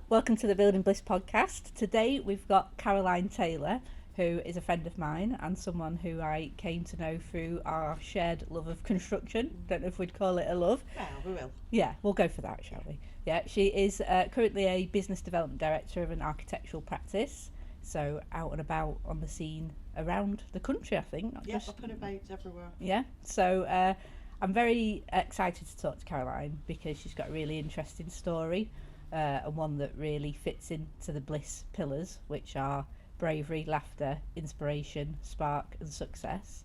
Welcome to the Building Bliss podcast. Today we've got Caroline Taylor, who is a friend of mine and someone who I came to know through our shared love of construction. Don't know if we'd call it a love. Well, we will. Yeah, we'll go for that, shall we? Yeah, she is currently a business development director of an architectural practice. So out and about on the scene around the country, I think. Not just, up and about everywhere. Yeah, so I'm very excited to talk to Caroline because she's got a really interesting story and one that really fits into the Bliss pillars, which are bravery, laughter, inspiration, spark and success.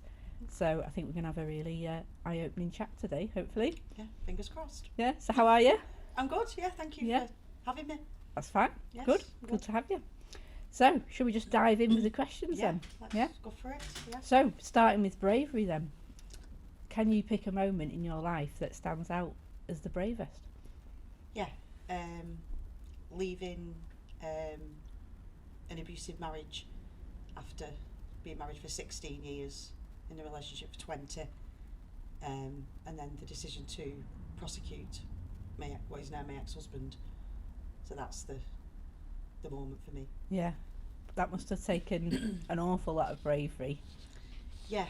So I think we're going to have a really eye-opening chat today, hopefully. Yeah, fingers crossed. Yeah, so how are you? I'm good, yeah, thank you for having me. That's fine. Yes, Good to have you. So, should we just dive in with the questions then? Let's go for it. Yeah. So, starting with bravery then. Can you pick a moment in your life that stands out as the bravest? Yeah. Leaving an abusive marriage after being married for 16 years, in a relationship for 20, and then the decision to prosecute what is now my ex-husband. So that's the moment for me. Yeah, that must have taken an awful lot of bravery. Yeah,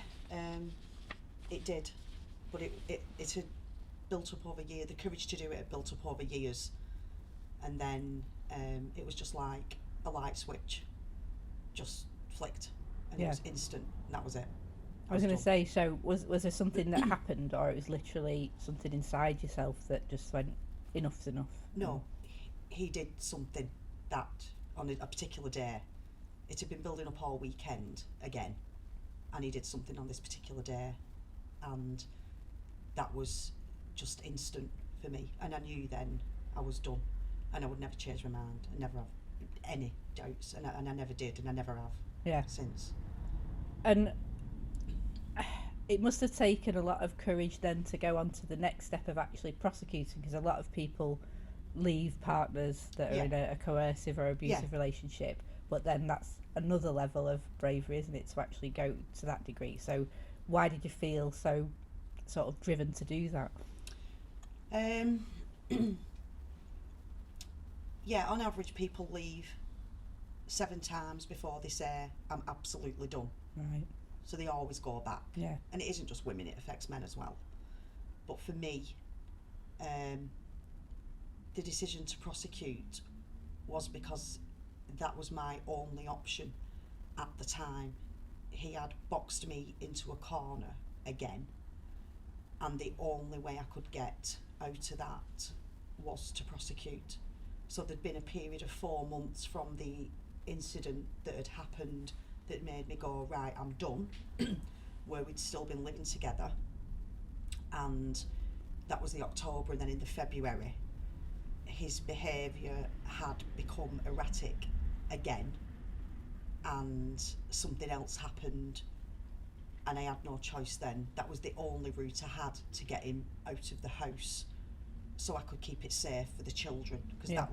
it did, but it had built up over years. The courage to do it had built up over years, and then it was just like a light switch, just flicked, and it was instant, and that was it. I was going to say, so was there something that happened, or it was literally something inside yourself that just went, enough's enough? No, he did something that on a particular day. It had been building up all weekend again, and he did something on this particular day, and that was just instant for me. And I knew then I was done, and I would never change my mind. I never have any doubts, and I never did, and I never have since. And it must have taken a lot of courage then to go on to the next step of actually prosecuting, because a lot of people leave partners that are in a coercive or abusive relationship, but then that's another level of bravery, isn't it, to actually go to that degree. So why did you feel so sort of driven to do that? Yeah, on average people leave 7 times before they say I'm absolutely done. Right. So they always go back. Yeah. And it isn't just women, it affects men as well. But for me, the decision to prosecute was because that was my only option at the time. He had boxed me into a corner again, and the only way I could get out of that was to prosecute. So there'd been a period of 4 months from the incident that had happened that made me go, right, I'm done, where we'd still been living together, and that was the October. And then in the February, his behaviour had become erratic again, and something else happened, and I had no choice then. That was the only route I had to get him out of the house, so I could keep it safe for the children, because that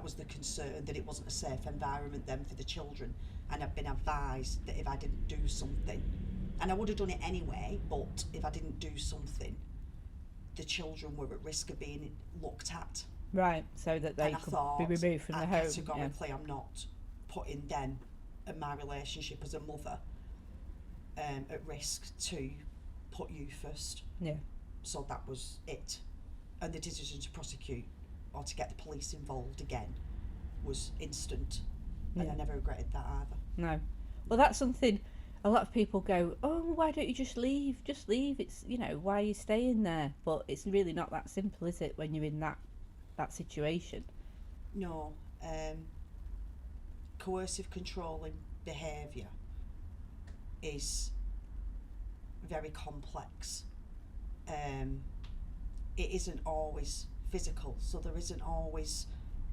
was the concern, that it wasn't a safe environment then for the children. And I've been advised that if I didn't do something, and I would have done it anyway, but if I didn't do something, the children were at risk of being looked at. Right, so that they could be removed from the home. Categorically, I'm not putting them and my relationship as a mother at risk to put you first. Yeah. So that was it. And the decision to prosecute or to get the police involved again was instant. And I never regretted that either. No. Well, that's something a lot of people go, oh, why don't you just leave? Just leave. It's, why are you staying there? But it's really not that simple, is it, when you're in that situation? No. Coercive controlling behaviour is very complex. It isn't always physical, so there isn't always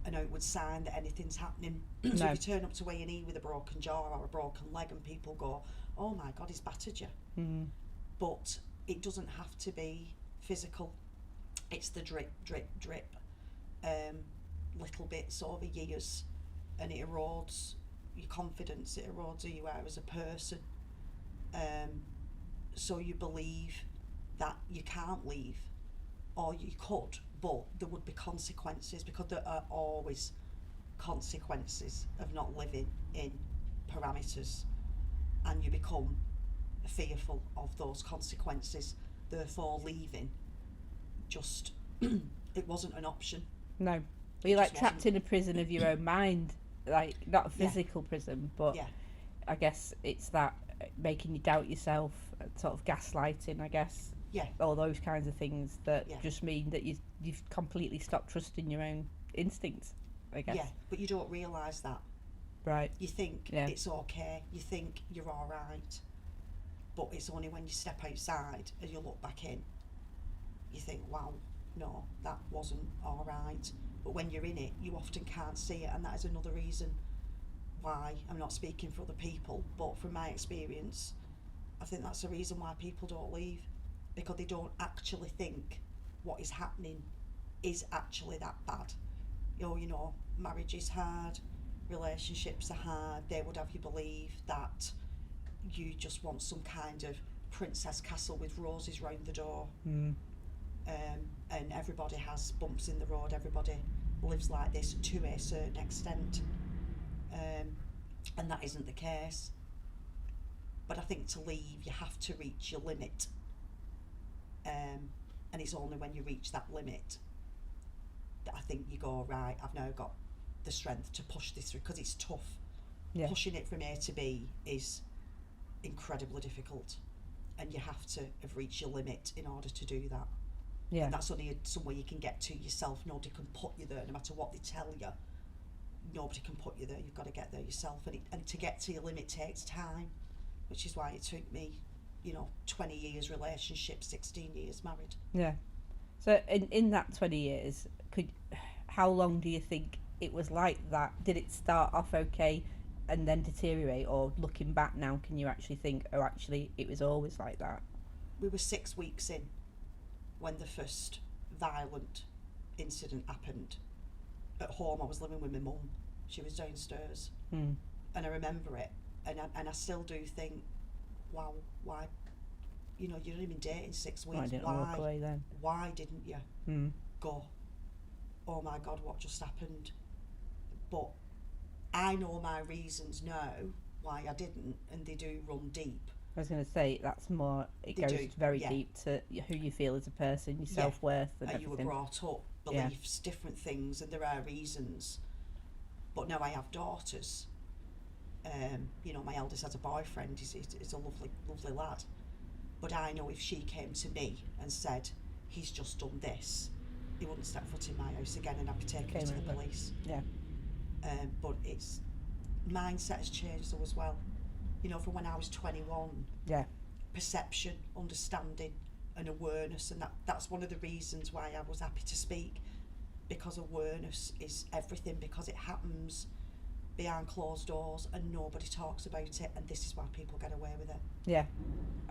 an outward sign that anything's happening. So if you turn up to A&E with a broken jaw or a broken leg and people go, oh my God, he's battered you. Mm-hmm. But it doesn't have to be physical. It's the drip, drip, drip, little bits over years, and it erodes your confidence, it erodes who you are as a person. So you believe that you can't leave, or you could, but there would be consequences, because there are always consequences of not living in parameters, and you become fearful of those consequences, therefore leaving just it wasn't an option. No. But you're like Just trapped wasn't. in a prison of your own mind, like not a physical prison, but Yeah. I guess it's that making you doubt yourself, sort of gaslighting, I guess. Yeah. All those kinds of things that Yeah. just mean that you've completely stopped trusting your own instincts, I guess. Yeah, but you don't realise that. Right. You think Yeah. it's okay, you think you're alright, but it's only when you step outside and you look back in, you think, wow, no, that wasn't alright. But when you're in it, you often can't see it, and that is another reason why, I'm not speaking for other people, but from my experience, I think that's the reason why people don't leave, because they don't actually think what is happening is actually that bad. You know, marriage is hard, relationships are hard. They would have you believe that you just want some kind of princess castle with roses round the door. And everybody has bumps in the road, everybody lives like this to a certain extent, and that isn't the case. But I think to leave, you have to reach your limit, and it's only when you reach that limit that I think you go, right, I've now got the strength to push this through, because it's tough. Yeah. Pushing it from A to B is incredibly difficult, and you have to have reached your limit in order to do that. Yeah. And that's only somewhere you can get to yourself. Nobody can put you there, no matter what they tell you. Nobody can put you there. You've got to get there yourself, and to get to your limit takes time, which is why it took me, 20 years relationship, 16 years married. Yeah. So in that 20 years, how long do you think it was like that? Did it start off okay and then deteriorate, or looking back now, can you actually think, oh, actually it was always like that? We were 6 weeks in when the first violent incident happened. At home, I was living with my mum. She was downstairs. And I remember it, and I still do think, wow, why? You've not even dating 6 weeks. Why didn't I walk away then? Why didn't you go? Oh my God, what just happened? But I know my reasons now why I didn't, and they do run deep. I was going to say, that's more, it goes very deep to who you feel as a person, your self-worth and everything. You were brought up, beliefs, different things, and there are reasons. But now I have daughters. My eldest has a boyfriend, he's a lovely, lovely lad. But I know if she came to me and said, he's just done this, he wouldn't step foot in my house again, and I'd be taken to the police. Yeah. But it's, mindset has changed though as well. From when I was 21, perception, understanding and awareness, and that's one of the reasons why I was happy to speak, because awareness is everything, because it happens behind closed doors and nobody talks about it, and this is why people get away with it. Yeah,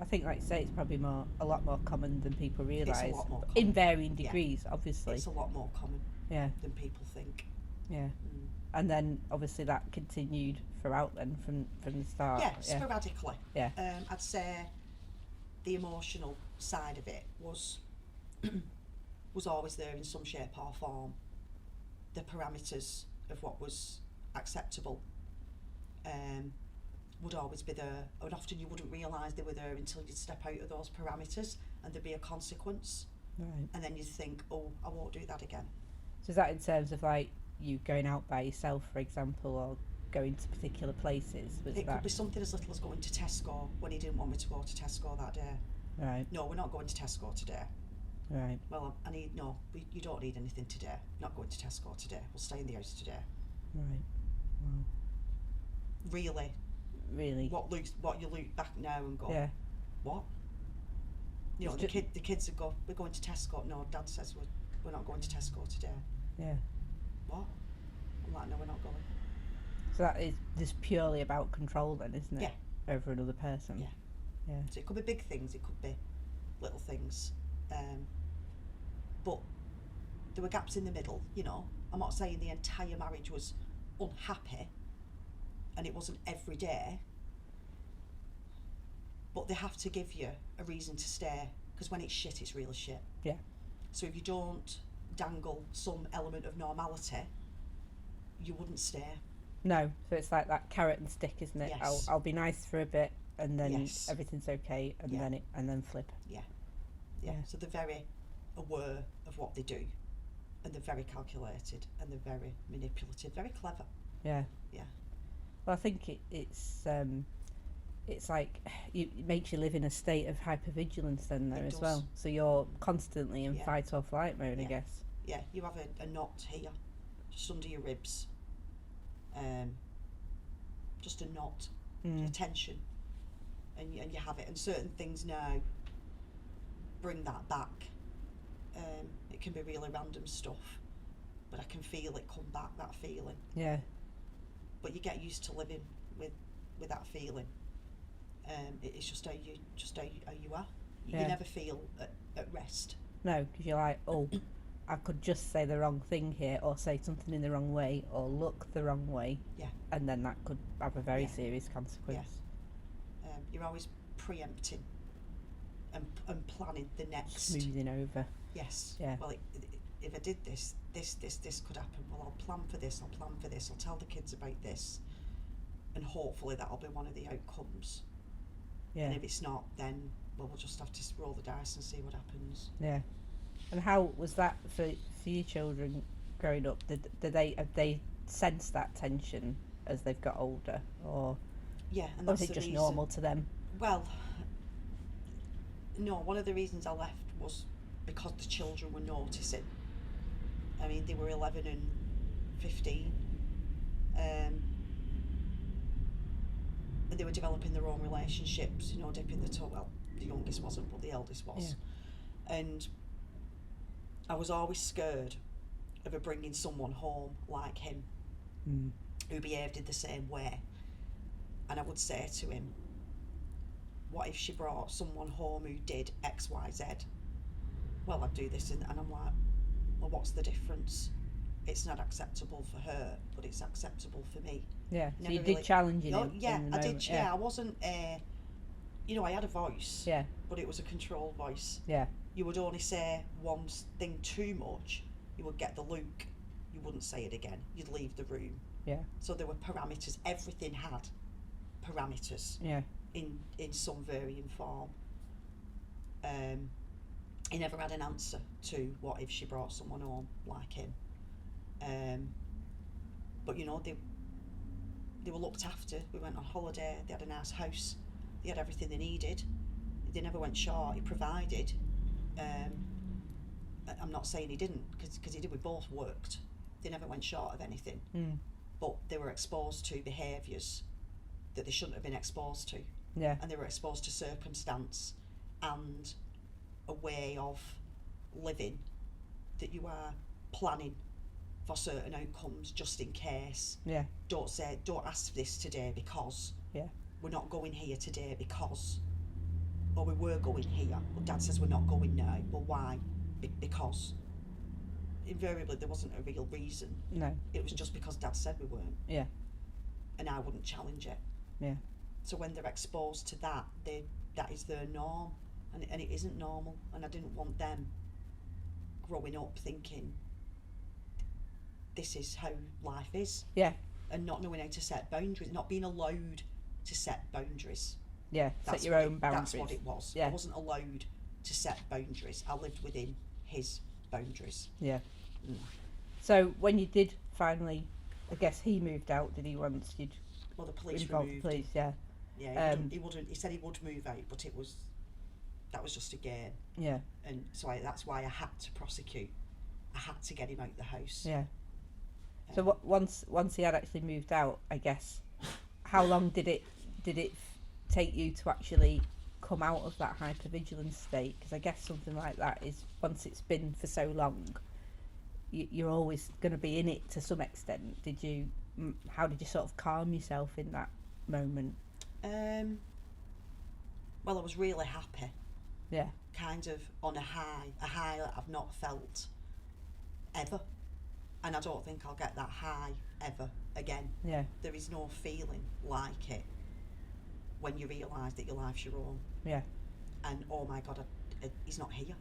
I think, like you say, it's probably a lot more common than people realise. It's a lot more common. In varying degrees, obviously. It's a lot more common than people think. Yeah. And then obviously that continued throughout then from the start. Yeah, sporadically. Yeah. I'd say the emotional side of it was always there in some shape or form. The parameters of what was acceptable would always be there, and often you wouldn't realise they were there until you'd step out of those parameters and there'd be a consequence. Right. And then you'd think, oh, I won't do that again. So is that in terms of like you going out by yourself, for example, or going to particular places? It could be something as little as going to Tesco when he didn't want me to go to Tesco that day. Right. No, we're not going to Tesco today. Right. Well, you don't need anything today. Not going to Tesco today. We'll stay in the house today. Right. Wow. Really. What you look back now and go, yeah. What? The kids would go, we're going to Tesco. No, Dad says we're not going to Tesco today. Yeah. What? I'm like, no, we're not going. So that is just purely about control then, isn't it? Yeah. Over another person. Yeah. Yeah. So it could be big things, it could be little things. But there were gaps in the middle, I'm not saying the entire marriage was unhappy and it wasn't every day, but they have to give you a reason to stay, because when it's shit, it's really shit. Yeah. So if you don't dangle some element of normality, you wouldn't stay. No, so it's like that carrot and stick, isn't it? Yes. I'll be nice for a bit, and then Yes. everything's okay, and Yeah. then flip. Yeah. Yeah. So they're very aware of what they do, and they're very calculated, and they're very manipulative, very clever. Yeah. Yeah. Well, I think it's like it makes you live in a state of hypervigilance then though It as does. well. So you're constantly in Yeah. fight or flight mode, I Yeah. guess. Yeah, you have a knot here, just under your ribs. Just a knot, a tension, and you have it. And certain things now bring that back. It can be really random stuff, but I can feel it come back, that feeling. Yeah. But you get used to living with that feeling. It's just how you are. Yeah. You never feel at rest. No, because you're like, oh, I could just say the wrong thing here, or say something in the wrong way, or look the wrong way. Yeah. And then that could have a very Yeah. serious consequence. You're always preempting and planning the next. Smoothing over. Yes. Yeah. Well, if I did this could happen. Well, I'll plan for this. I'll tell the kids about this, and hopefully that'll be one of the outcomes. Yeah. And if it's not, then we'll just have to roll the dice and see what happens. Yeah. And how was that for your children growing up? Have they sensed that tension as they've got older, or Yeah, and was that's it the just reason. normal to them? Well, no. One of the reasons I left was because the children were noticing. I mean, they were 11 and 15. And they were developing their own relationships, dipping the toe. Well, the youngest wasn't, but the eldest was. Yeah. And I was always scared of her bringing someone home like him, who behaved in the same way. And I would say to him, what if she brought someone home who did X, Y, Z? Well, I'd do this, and I'm like, well, what's the difference? It's not acceptable for her, but it's acceptable for me. Yeah, so Never you did really- challenge him. Yeah, in the I did. moment. Yeah, I wasn't. I had a voice. Yeah. But it was a controlled voice. Yeah. You would only say one thing too much. You would get the look. You wouldn't say it again. You'd leave the room. Yeah. So there were parameters. Everything had parameters. Yeah. In some varying form. He never had an answer to what if she brought someone home like him. But they were looked after. We went on holiday. They had a nice house. They had everything they needed. They never went short. He provided. I'm not saying he didn't, because he did. We both worked. They never went short of anything. But they were exposed to behaviours that they shouldn't have been exposed to. Yeah. And they were exposed to circumstance and a way of living that you are planning for certain outcomes just in case. Yeah. Don't ask this today because. Yeah. We're not going here today because. Or we were going here, but Dad says we're not going now. Well, why? Because. Invariably, there wasn't a real reason. No. It was just because Dad said we weren't. Yeah. And I wouldn't challenge it. Yeah. So when they're exposed to that, that is their norm, and it isn't normal. And I didn't want them growing up thinking this is how life is. Yeah. And not knowing how to set boundaries, not being allowed to set boundaries. Yeah. Set your own boundaries. That's what it was. Yeah. I wasn't allowed to set boundaries. I lived within his boundaries. Yeah. Mm. So when you did finally, I guess he moved out, did he, once you'd Well, the police involved the removed police? him. Yeah. Yeah, he wouldn't. He said he would move out, but that was just a game. Yeah. And so that's why I had to prosecute. I had to get him out the house. Yeah. So once he had actually moved out, I guess, how long did it take you to actually come out of that hypervigilance state? Because I guess something like that is, once it's been for so long, you're always going to be in it to some extent. How did you sort of calm yourself in that moment? Well, I was really happy. Yeah. Kind of on a high that I've not felt ever. And I don't think I'll get that high ever again. Yeah. There is no feeling like it when you realise that your life's your own. Yeah. And oh my God, he's not here.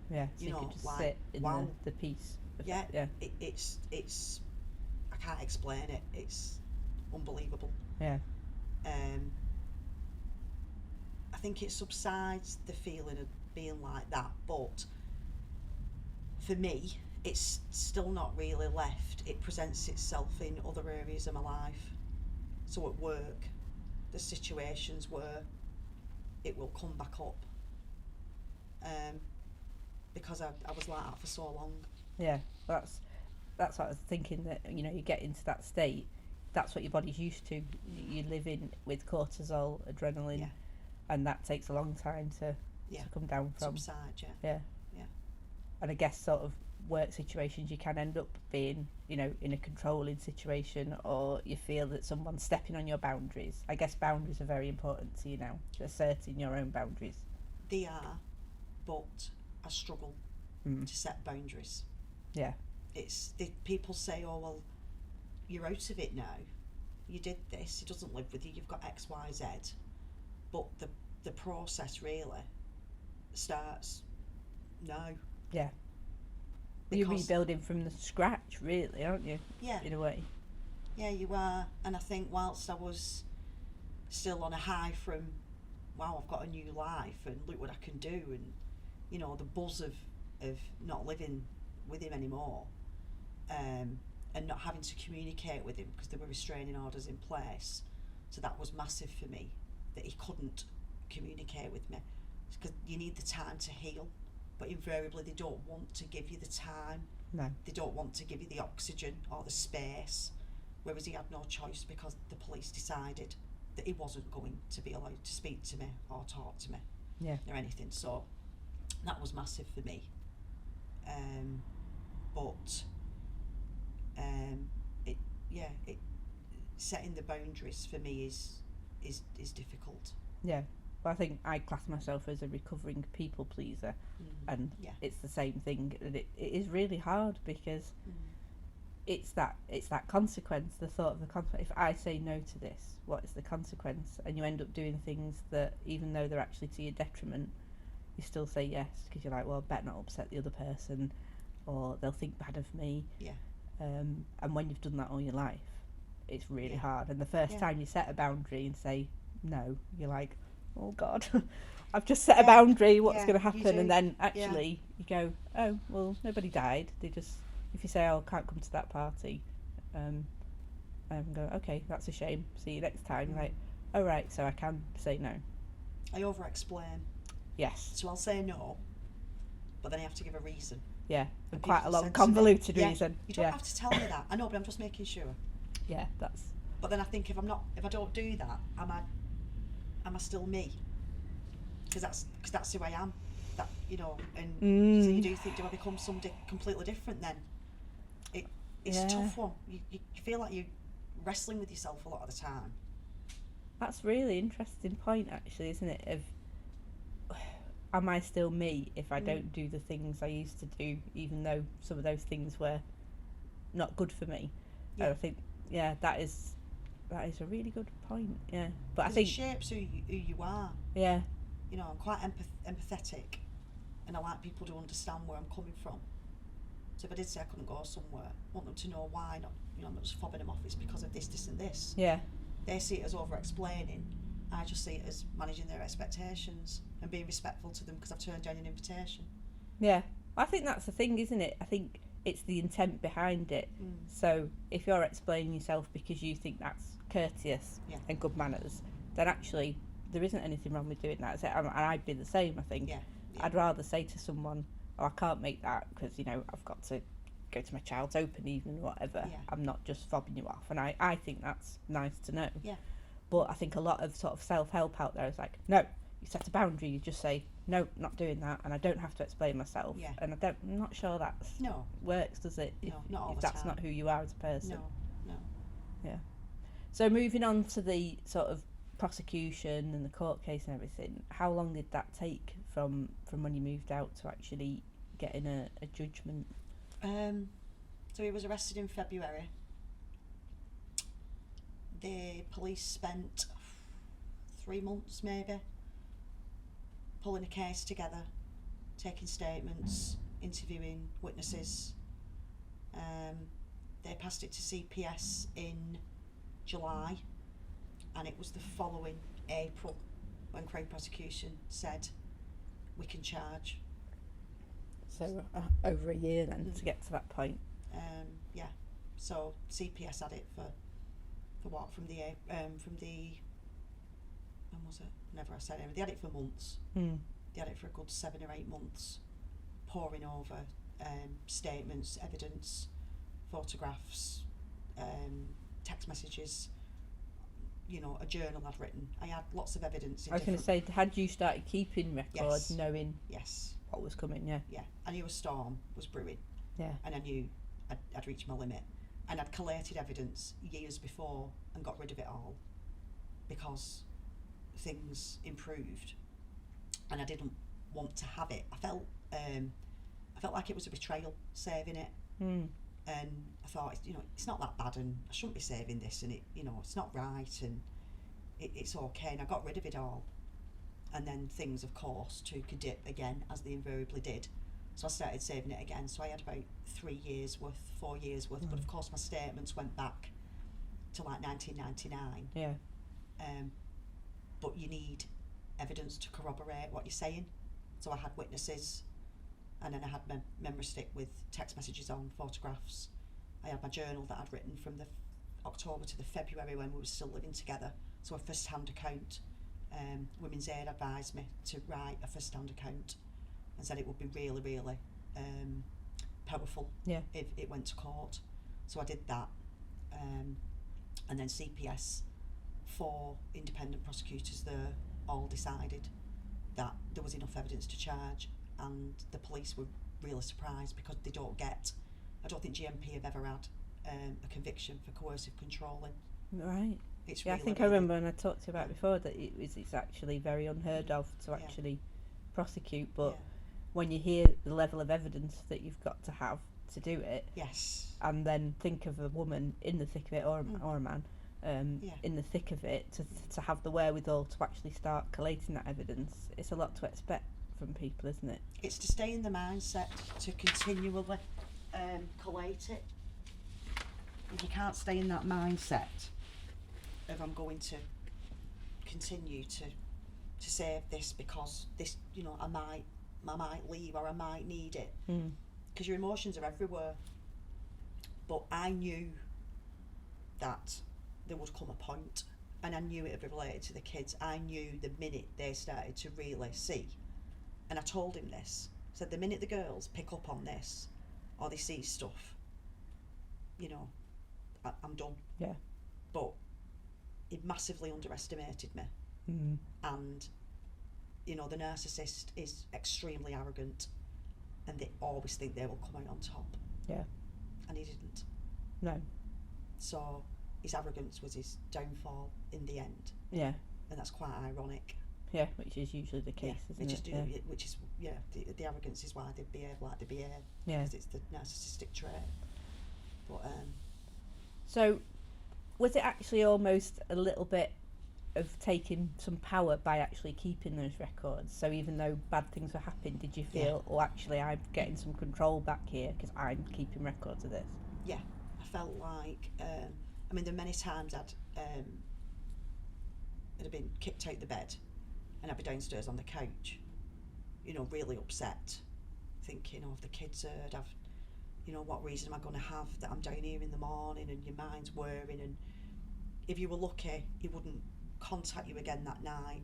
Yeah. So you could just sit in the peace. Yeah. Yeah. It's. I can't explain it. It's unbelievable. Yeah. I think it subsides the feeling of being like that, but for me, it's still not really left. It presents itself in other areas of my life. So at work, there's situations where it will come back up, because I was like that for so long. Yeah, that's what I was thinking, that, you know, you get into that state, that's what your body's used to. You live in with cortisol, adrenaline, Yeah. and that takes a long time to come down from. Subside, yeah. Yeah. Yeah. And I guess sort of work situations, you can end up being, you know, in a controlling situation, or you feel that someone's stepping on your boundaries. I guess boundaries are very important to you now, asserting your own boundaries. They are, but I struggle to set boundaries. Yeah. People say, oh, well, you're out of it now. You did this, he doesn't live with you, you've got X, Y, Z. But the process really starts now. Yeah. You're rebuilding from the scratch, really, aren't you? Yeah. In a way. Yeah, you are. And I think whilst I was still on a high from, wow, I've got a new life and look what I can do, and, you know, the buzz of not living with him anymore, and not having to communicate with him because there were restraining orders in place. So that was massive for me, that he couldn't communicate with me, because you need the time to heal, but invariably they don't want to give you the time. No. They don't want to give you the oxygen or the space, whereas he had no choice because the police decided that he wasn't going to be allowed to speak to me or talk to me, Yeah. or anything. So that was massive for me. But setting the boundaries for me is difficult. Yeah. Well, I think I class myself as a recovering people pleaser, and it's the same thing. And it is really hard, because it's that consequence, the thought of the consequence. If I say no to this, what is the consequence? And you end up doing things that, even though they're actually to your detriment, you still say yes, because you're like, well, I better not upset the other person, or they'll think bad of me. Yeah. And when you've done that all your life, it's really hard. And the first time you set a boundary and say no, you're like, oh God, I've just set a boundary, what's going to happen? And then actually you go, oh, well, nobody died. They just, if you say, oh, I can't come to that party, and go, okay, that's a shame, see you next time. You're like, oh, right, so I can say no. I over-explain. Yes. So I'll say no, but then I have to give a reason. Yeah, and quite a long, convoluted reason. You don't have to tell me that. I know, but I'm just making sure. Yeah, that's... But then I think if I don't do that, am I still me? Because that's who I am. That, you know, and so you do think, do I become somebody completely different then? It's a tough one. You feel like you're wrestling with yourself a lot of the time. That's a really interesting point, actually, isn't it? Of, am I still me if I don't do the things I used to do, even though some of those things were not good for me? Yeah. And I think, that is a really good point. Yeah, but I think it shapes who you are. Yeah. You know, I'm quite empathetic, and I like people to understand where I'm coming from. So if I did say I couldn't go somewhere, I want them to know why. Not, you know, I'm not just fobbing them off. It's because of this, this, and this. Yeah. They see it as over-explaining. I just see it as managing their expectations and being respectful to them because I've turned down an invitation. Yeah, I think that's the thing, isn't it? I think it's the intent behind it. So if you're explaining yourself because you think that's courteous and good manners, then actually there isn't anything wrong with doing that. And I'd be the same, I think. Yeah. I'd rather say to someone, oh, I can't make that because, you know, I've got to go to my child's open evening or whatever. Yeah. I'm not just fobbing you off. And I think that's nice to know. Yeah. But I think a lot of sort of self-help out there is like, no, you set a boundary, you just say, no, not doing that, and I don't have to explain myself. Yeah. And I'm not sure that works, does it? No, not all if the that's time. not who you are as a person. No. Yeah. So moving on to the sort of prosecution and the court case and everything, how long did that take from when you moved out to actually getting a judgment? So he was arrested in February. The police spent 3 months maybe pulling a case together, taking statements, interviewing witnesses. They passed it to CPS in July, and it was the following April when Crown Prosecution said we can charge. So over a year then to get to that point. Yeah. So CPS had it for what, from the when was it? Whenever I said it, they had it for months. They had it for a good 7 or 8 months, poring over statements, evidence, photographs, text messages, you know, a journal I'd written. I had lots of evidence. I was going to say, had you started keeping records, Yes. knowing Yes. what was coming? Yeah. Yeah. I knew a storm was brewing. Yeah. And I knew I'd reached my limit. And I'd collated evidence years before and got rid of it all because things improved, and I didn't want to have it. I felt like it was a betrayal saving it. And I thought, you know, it's not that bad, and I shouldn't be saving this, and it, you know, it's not right, and it's okay. And I got rid of it all, and then things, of course, took a dip again, as they invariably did. So I started saving it again. So I had about 3 years worth, 4 years worth, but of course my statements went back to like 1999. Yeah. But you need evidence to corroborate what you're saying. So I had witnesses, and then I had my memory stick with text messages on, photographs. I had my journal that I'd written from the October to the February when we were still living together. So a first-hand account. Women's Aid advised me to write a first-hand account and said it would be really, really powerful if it went to court. So I did that. And then CPS, 4 independent prosecutors there, all decided that there was enough evidence to charge, and the police were really surprised because I don't think GMP have ever had a conviction for coercive controlling. Right. It's I really, think I remember when I talked to you about before that it's actually very unheard of to actually prosecute, but when you hear the level of evidence that you've got to have to do it, yes, and then think of a woman in the thick of it, or a man in the thick of it, to have the wherewithal to actually start collating that evidence, it's a lot to expect from people, isn't it? it's to stay in the mindset to continually collate it. If you can't stay in that mindset of I'm going to continue to save this because this, you know, I might leave or I might need it, because your emotions are everywhere. But I knew that there would come a point, and I knew it would be related to the kids. I knew the minute they started to really see, and I told him this, said the minute the girls pick up on this or they see stuff, you know, I'm done. Yeah. But he massively underestimated me. And, you know, the narcissist is extremely arrogant, and they always think they will come out on top. Yeah. And he didn't. No. So his arrogance was his downfall in the end. Yeah. And that's quite ironic. Yeah, which is usually the case, isn't it? Which is, the arrogance is why they behave like they behave. Yeah. Because it's the narcissistic trait. But so, was it actually almost a little bit of taking some power by actually keeping those records? So even though bad things were happening, did you feel, oh, actually I'm getting some control back here because I'm keeping records of this? Yeah. I felt like, I mean, there were many times I'd been kicked out the bed, and I'd be downstairs on the couch, you know, really upset, thinking, oh, if the kids heard, you know, what reason am I going to have that I'm down here in the morning, and your mind's whirring, and if you were lucky, he wouldn't contact you again that night.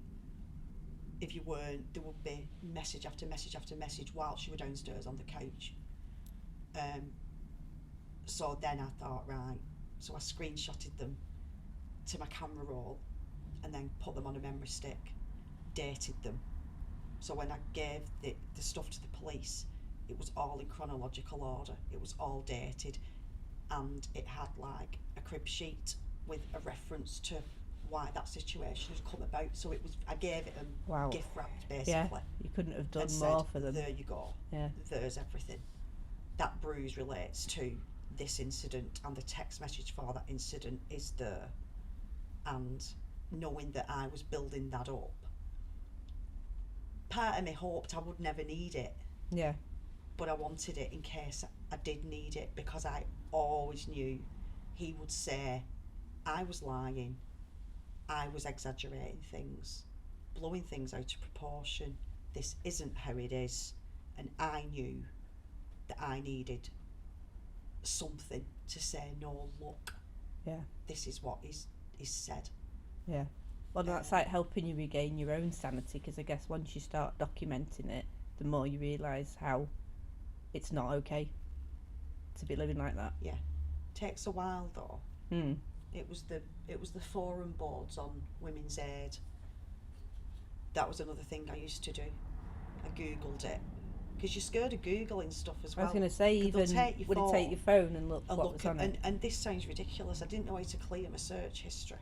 If you weren't, there would be message after message after message whilst you were downstairs on the couch. So then I thought, right, so I screenshotted them to my camera roll and then put them on a memory stick, dated them. So when I gave the stuff to the police, it was all in chronological order, it was all dated, and it had like a crib sheet with a reference to why that situation had come about. So it was, I gave it them gift wrapped basically. Yeah, you couldn't have done and more said, for them. There you go. Yeah. There's everything. That bruise relates to this incident, and the text message for that incident is there. And knowing that I was building that up, part of me hoped I would never need it. Yeah. But I wanted it in case I did need it, because I always knew he would say I was lying, I was exaggerating things, blowing things out of proportion, this isn't how it is. And I knew that I needed something to say, no, look, this is what is said. Yeah. Well, that's like helping you regain your own sanity, because I guess once you start documenting it, the more you realise how it's not okay to be living like that. Yeah. Takes a while though. It was the forum boards on Women's Aid. That was another thing I used to do. I googled it, because you're scared of googling stuff as well. I was going to say, even would it take your phone and look what was on it? And this sounds ridiculous. I didn't know how to clear my search history.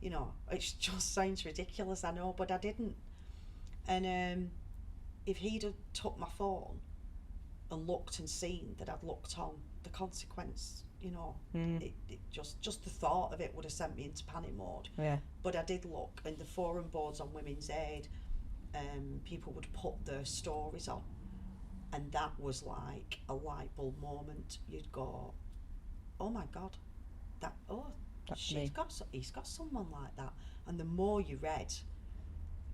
You know, it just sounds ridiculous, I know, but I didn't. And if he'd have took my phone and looked and seen that I'd looked on, the consequence, you know, it just the thought of it would have sent me into panic mode. Yeah. But I did look, and the forum boards on Women's Aid, people would put their stories on, and that was like a light bulb moment. You'd go, oh my God, he's got someone like that. And the more you read,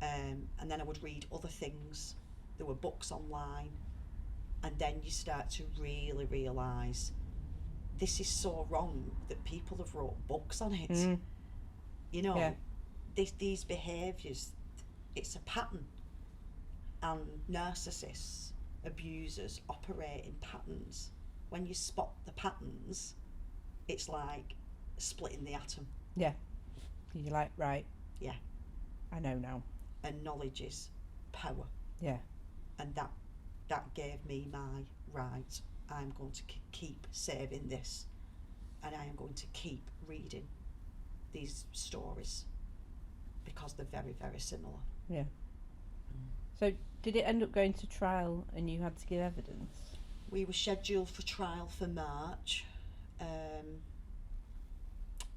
and then I would read other things, there were books online, and then you start to really realise this is so wrong that people have wrote books on it. You know, these behaviours, it's a pattern, and narcissists, abusers operate in patterns. When you spot the patterns, it's like splitting the atom. Yeah. You're like, right. Yeah. I know now. And knowledge is power. Yeah. And that gave me my right. I'm going to keep saving this, and I am going to keep reading these stories, because they're very, very similar. Yeah. So did it end up going to trial and you had to give evidence? We were scheduled for trial for March,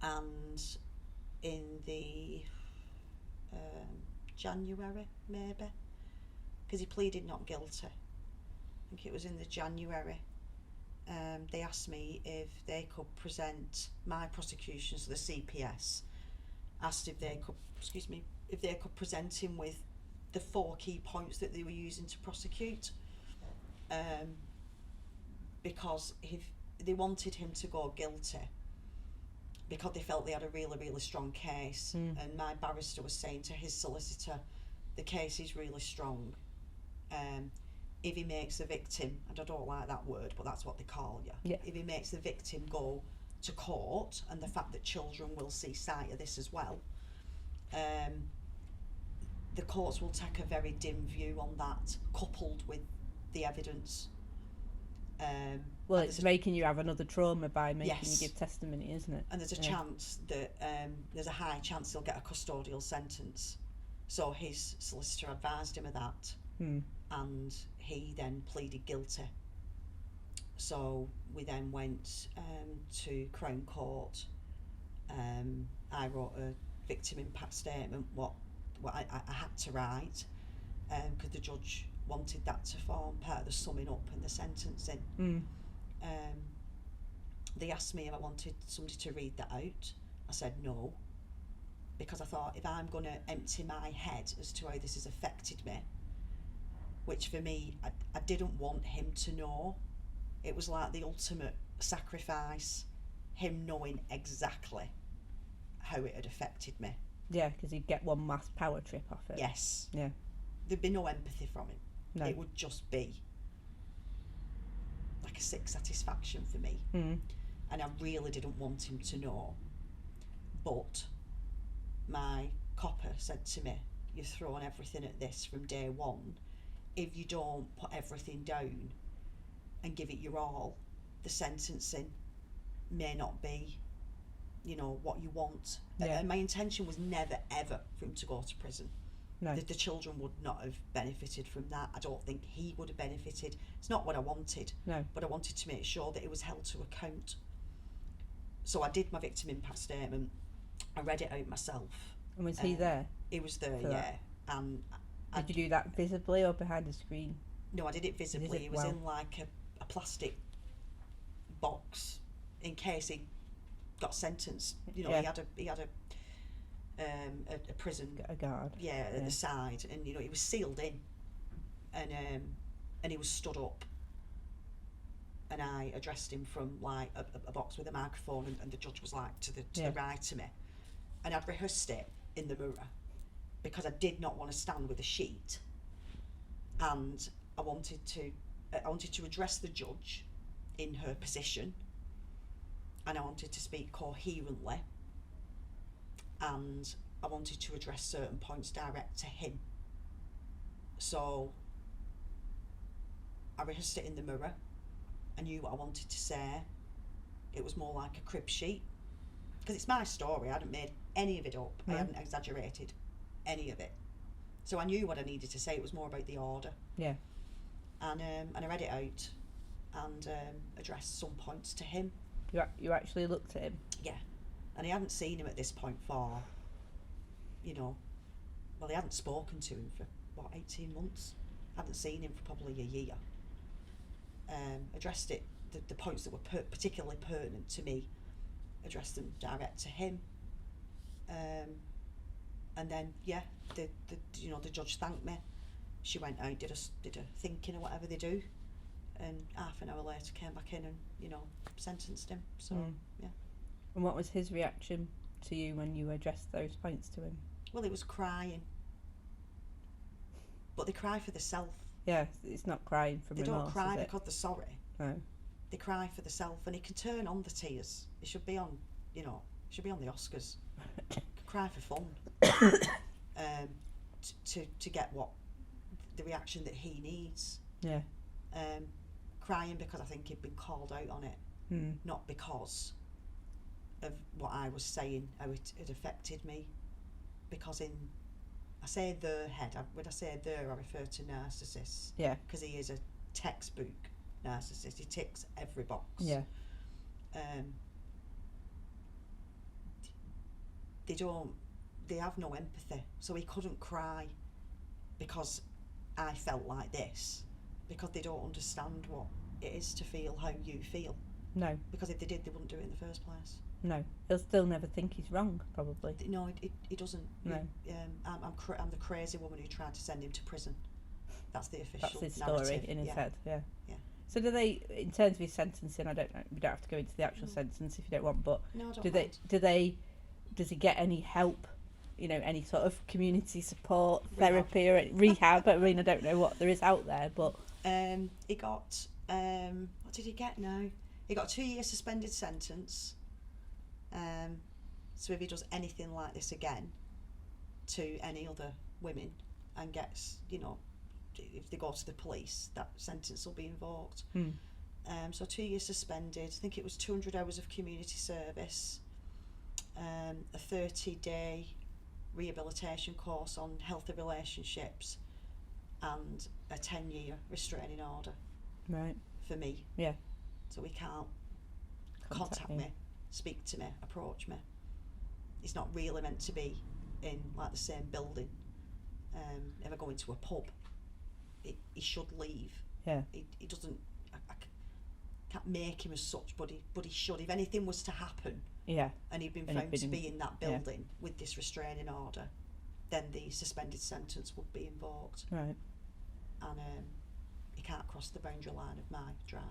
and in the January, maybe, because he pleaded not guilty. I think it was in the January. They asked me if they could present my prosecution, so the CPS asked if they could present him with the 4 key points that they were using to prosecute, because they wanted him to go guilty, because they felt they had a really, really strong case. And my barrister was saying to his solicitor, the case is really strong. If he makes the victim, and I don't like that word, but that's what they call you, if he makes the victim go to court, and the fact that children will see sight of this as well, the courts will take a very dim view on that, coupled with the evidence. Well, it's making you have another trauma by making you give testimony, isn't it? And there's a chance that there's a high chance he'll get a custodial sentence. So his solicitor advised him of that, and he then pleaded guilty. So we then went to Crown Court. I wrote a victim impact statement, what I had to write, because the judge wanted that to form part of the summing up and the sentencing. They asked me if I wanted somebody to read that out. I said no, because I thought, if I'm going to empty my head as to how this has affected me, which for me, I didn't want him to know. It was like the ultimate sacrifice, him knowing exactly how it had affected me. Yeah, because he'd get one mass power trip off it. Yes. Yeah. There'd be no empathy from him. No. It would just be like a sick satisfaction for me. And I really didn't want him to know. But my copper said to me, you've thrown everything at this from day one. If you don't put everything down and give it your all, the sentencing may not be, you know, what you want. And my intention was never ever for him to go to prison. No. The children would not have benefited from that. I don't think he would have benefited. It's not what I wanted. No. But I wanted to make sure that it was held to account. So I did my victim impact statement. I read it out myself. And was he there? He was there, that? And did you do that visibly or behind the screen? No, I did it visibly. It was in like a plastic box in case he got sentenced. You know, Yeah. he had a prison A guard. at the side, and you know he was sealed in, and he was stood up, and I addressed him from like a box with a microphone, and the judge was like to the right of me, and I'd rehearsed it in the mirror because I did not want to stand with a sheet, and I wanted to address the judge in her position, and I wanted to speak coherently, and I wanted to address certain points direct to him. So I rehearsed it in the mirror. I knew what I wanted to say. It was more like a crib sheet, because it's my story. I hadn't made any of it up. I hadn't exaggerated any of it. So I knew what I needed to say. It was more about the order. Yeah. And I read it out and addressed some points to him. You actually looked at him? Yeah. And he hadn't seen him at this point for, you know, well, he hadn't spoken to him for, 18 months? Hadn't seen him for probably a year. Addressed it, the points that were particularly pertinent to me, addressed them direct to him. And then, the judge thanked me. She went out, did a thinking or whatever they do, and half an hour later came back in and, sentenced him. So, yeah. And what was his reaction to you when you addressed those points to him? Well, he was crying. But they cry for the self. Yeah, it's not crying from remorse. They don't cry is it? because they're sorry. No. They cry for the self, and he can turn on the tears. It should be on, should be on the Oscars. Cry for fun. To get the reaction that he needs. Yeah. Crying because I think he'd been called out on it, not because of what I was saying, how it had affected me. Because I say the head, when I say there, I refer to narcissists. Yeah. Because he is a textbook narcissist. He ticks every box. Yeah. They have no empathy. So he couldn't cry because I felt like this, because they don't understand what it is to feel how you feel. No. Because if they did, they wouldn't do it in the first place. No. He'll still never think he's wrong, probably. No, he doesn't. No. I'm the crazy woman who tried to send him to prison. That's the official That's his narrative. story in his head, yeah. Yeah. So do they, in terms of his sentencing, I don't know, we don't have to go into the actual sentence if you don't want, but No, I don't mind. does he get any help, any sort of community support, therapy or rehab? I mean, I don't know what there is out there, but... He got, what did he get now? He got a 2-year suspended sentence. So if he does anything like this again to any other women and gets, if they go to the police, that sentence will be invoked. So 2 years suspended. I think it was 200 hours of community service, a 30-day rehabilitation course on healthy relationships, and a 10-year restraining order. Right. For me. Yeah. So he can't contact me, speak to me, approach me. He's not really meant to be in like the same building. If I go into a pub, he should leave. Yeah. He doesn't. I can't make him as such, but he should. If anything was to happen, yeah, and he'd been found to be in that building with this restraining order, then the suspended sentence would be invoked. Right. And he can't cross the boundary line of my drive.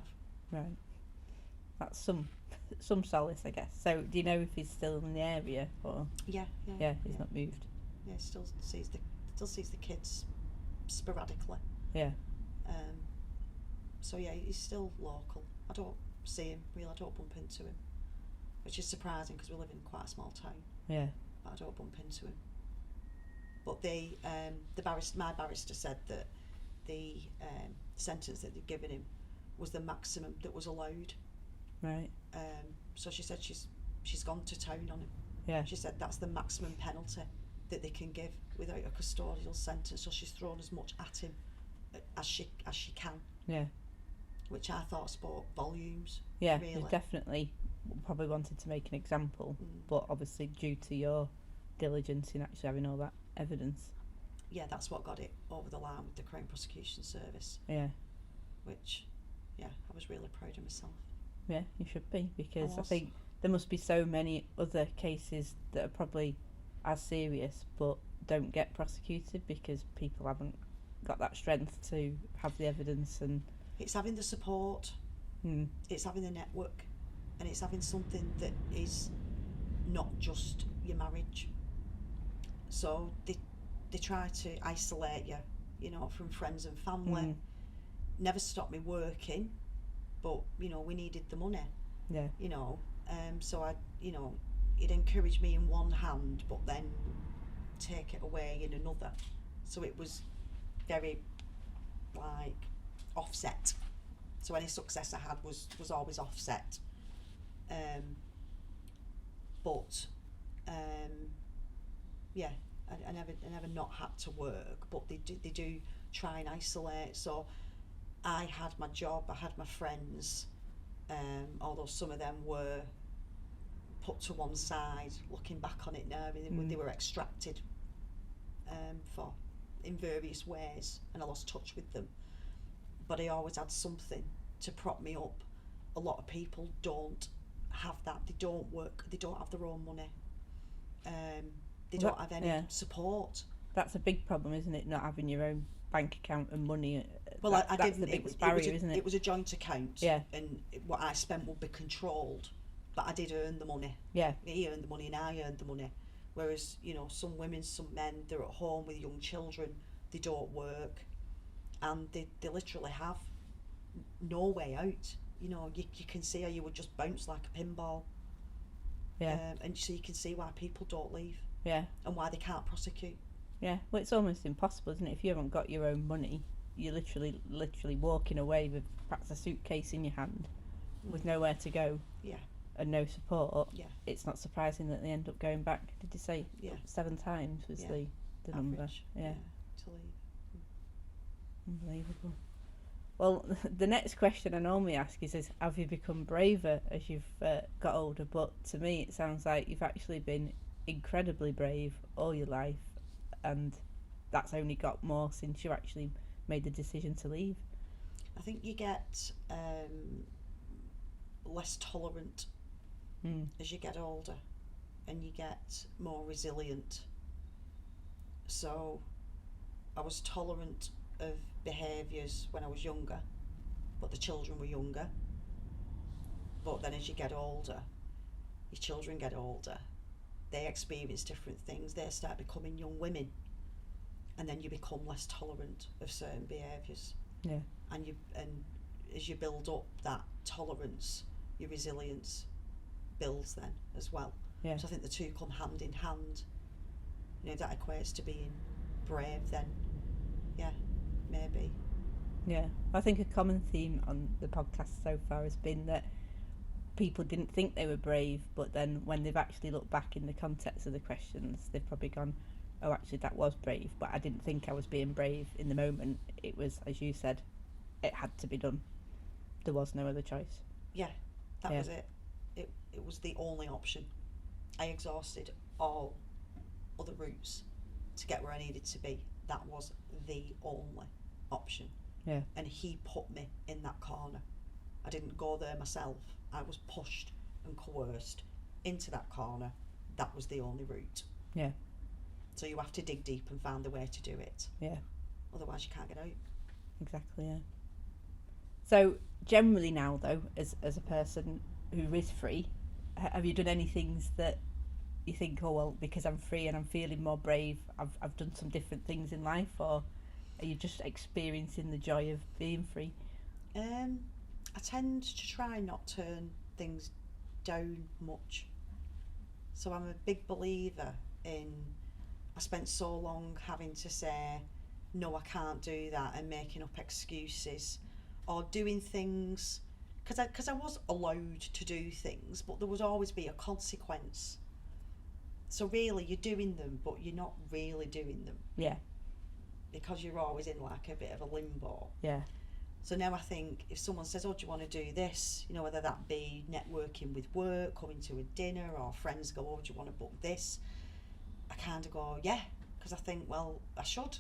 Right. That's some solace, I guess. So, do you know if he's still in the area, or? Yeah. Yeah, he's not moved. Yeah, still sees the kids sporadically. Yeah. So yeah, he's still local. I don't see him really. I don't bump into him, which is surprising because we live in quite a small town. Yeah. But I don't bump into him. But my barrister said that the sentence that they'd given him was the maximum that was allowed. Right. So she said she's gone to town on him. Yeah. She said that's the maximum penalty that they can give without a custodial sentence. So she's thrown as much at him as she can. Yeah. Which I thought spoke volumes. Yeah, really. you definitely probably wanted to make an example, but obviously due to your diligence in actually having all that evidence. Yeah, that's what got it over the line with the Crown Prosecution Service. Yeah. Which, yeah, I was really proud of myself. Yeah, you should be, because I was. think there must be so many other cases that are probably as serious but don't get prosecuted because people haven't got that strength to have the evidence. And It's having the support, it's having the network, and it's having something that is not just your marriage. So they try to isolate you, you know, from friends and family. Never stopped me working, but you know, we needed the money. yeah, You know, so I, you know, it encouraged me in one hand, but then take it away in another. So it was very like offset. So any success I had was always offset. But yeah, I never not had to work, but they do try and isolate. So I had my job, I had my friends, although some of them were put to one side. Looking back on it now, they were extracted for in various ways, and I lost touch with them. But I always had something to prop me up. A lot of people don't have that. They don't work. They don't have their own money. They don't have any support. That's a big problem, isn't it? Not having your own bank account and money. Well, I that's didn't. the biggest barrier, isn't it? It was a joint account. Yeah. And what I spent would be controlled, but I did earn the money. Yeah. He earned the money and I earned the money. Whereas, you know, some women, some men, they're at home with young children, they don't work, and they literally have no way out. You know, you can see how you would just bounce like a pinball. Yeah. And so you can see why people don't leave. Yeah. And why they can't prosecute. Yeah. Well, it's almost impossible, isn't it? If you haven't got your own money, you're literally walking away with perhaps a suitcase in your hand, with nowhere to go. Yeah. And no support. Yeah. It's not surprising that they end up going back. Did you say 7 times was the number? Average. Yeah. To leave. Unbelievable. Well, the next question I normally ask is have you become braver as you've got older? But to me, it sounds like you've actually been incredibly brave all your life, and that's only got more since you actually made the decision to leave. I think you get less tolerant as you get older, and you get more resilient. So I was tolerant of behaviours when I was younger, but the children were younger. But then as you get older, your children get older, they experience different things, they start becoming young women, and then you become less tolerant of certain behaviours. Yeah. And as you build up that tolerance, your resilience builds then as well. Yeah. So I think the two come hand in hand. You know, if that equates to being brave, then yeah, maybe. Yeah, I think a common theme on the podcast so far has been that people didn't think they were brave, but then when they've actually looked back in the context of the questions, they've probably gone, oh, actually that was brave, but I didn't think I was being brave in the moment. It was, as you said, it had to be done. There was no other choice. Yeah, that was it. It was the only option. I exhausted all other routes to get where I needed to be. That was the only option. Yeah. And he put me in that corner. I didn't go there myself. I was pushed and coerced into that corner. That was the only route. Yeah. So you have to dig deep and find the way to do it. Yeah. Otherwise you can't get out. Exactly, yeah. So generally now though, as a person who is free, have you done any things that you think, oh well, because I'm free and I'm feeling more brave, I've done some different things in life, or are you just experiencing the joy of being free? I tend to try not turn things down much. So I'm a big believer in, I spent so long having to say, no, I can't do that, and making up excuses, or doing things, because I was allowed to do things, but there would always be a consequence. So really you're doing them, but you're not really doing them. Yeah. Because you're always in like a bit of a limbo. Yeah. So now I think if someone says, oh, do you want to do this? You know, whether that be networking with work, coming to a dinner, or friends go, oh, do you want to book this? I kind of go, yeah, because I think, well, I should.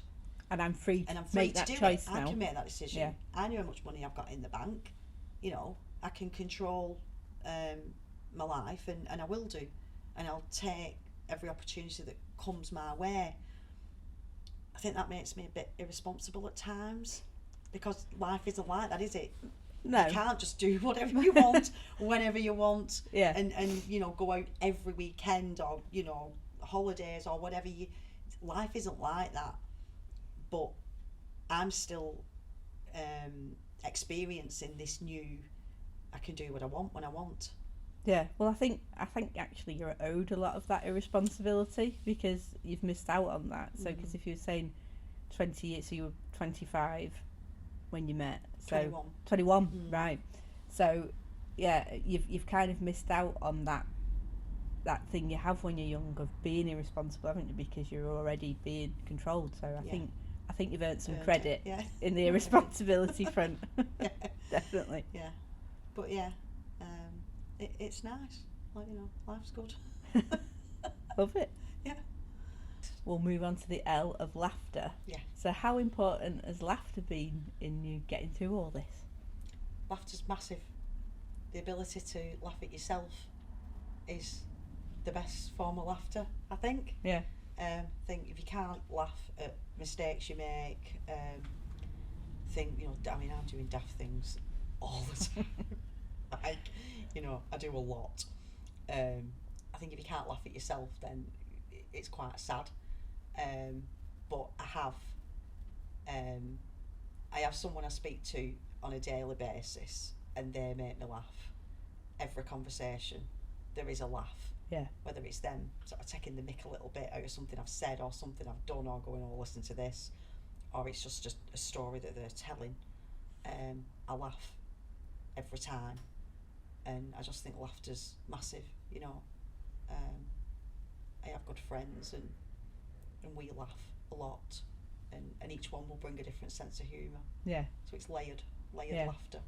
And I'm free to make that do choice it. now. I can make that decision. Yeah. I know how much money I've got in the bank, you know, I can control my life, and I will do, and I'll take every opportunity that comes my way. I think that makes me a bit irresponsible at times, because life isn't like that, is it? No. You can't just do whatever you want whenever you want, Yeah. and you know, go out every weekend, or you know, holidays or whatever. Life isn't like that. But I'm still experiencing this new, I can do what I want when I want. Yeah, well, I think actually you're owed a lot of that irresponsibility, because you've missed out on that. So, because if you were saying 20 years, so you were 25 when you met. So 21, right. So, yeah, you've kind of missed out on that thing you have when you're young of being irresponsible, haven't you? Because you're already being controlled. So I think you've earned some credit in the irresponsibility front. Yeah. Definitely. Yeah, but yeah, it's nice. Like, you know, life's good. Love it. Yeah. We'll move on to the L of laughter. Yeah. So how important has laughter been in you getting through all this? Laughter's massive. The ability to laugh at yourself is the best form of laughter, I think. Yeah. I think if you can't laugh at mistakes you make, you know, I mean, I'm doing daft things all the time. Like, you know, I do a lot. I think if you can't laugh at yourself, then it's quite sad. But I have someone I speak to on a daily basis, and they make me laugh. Every conversation, there is a laugh. Yeah. Whether it's them sort of taking the mick a little bit out of something I've said or something I've done, or going, oh, listen to this, or it's just a story that they're telling. I laugh every time, and I just think laughter's massive, you know. I have good friends, and we laugh a lot, and each one will bring a different sense of humour. Yeah. So it's layered laughter.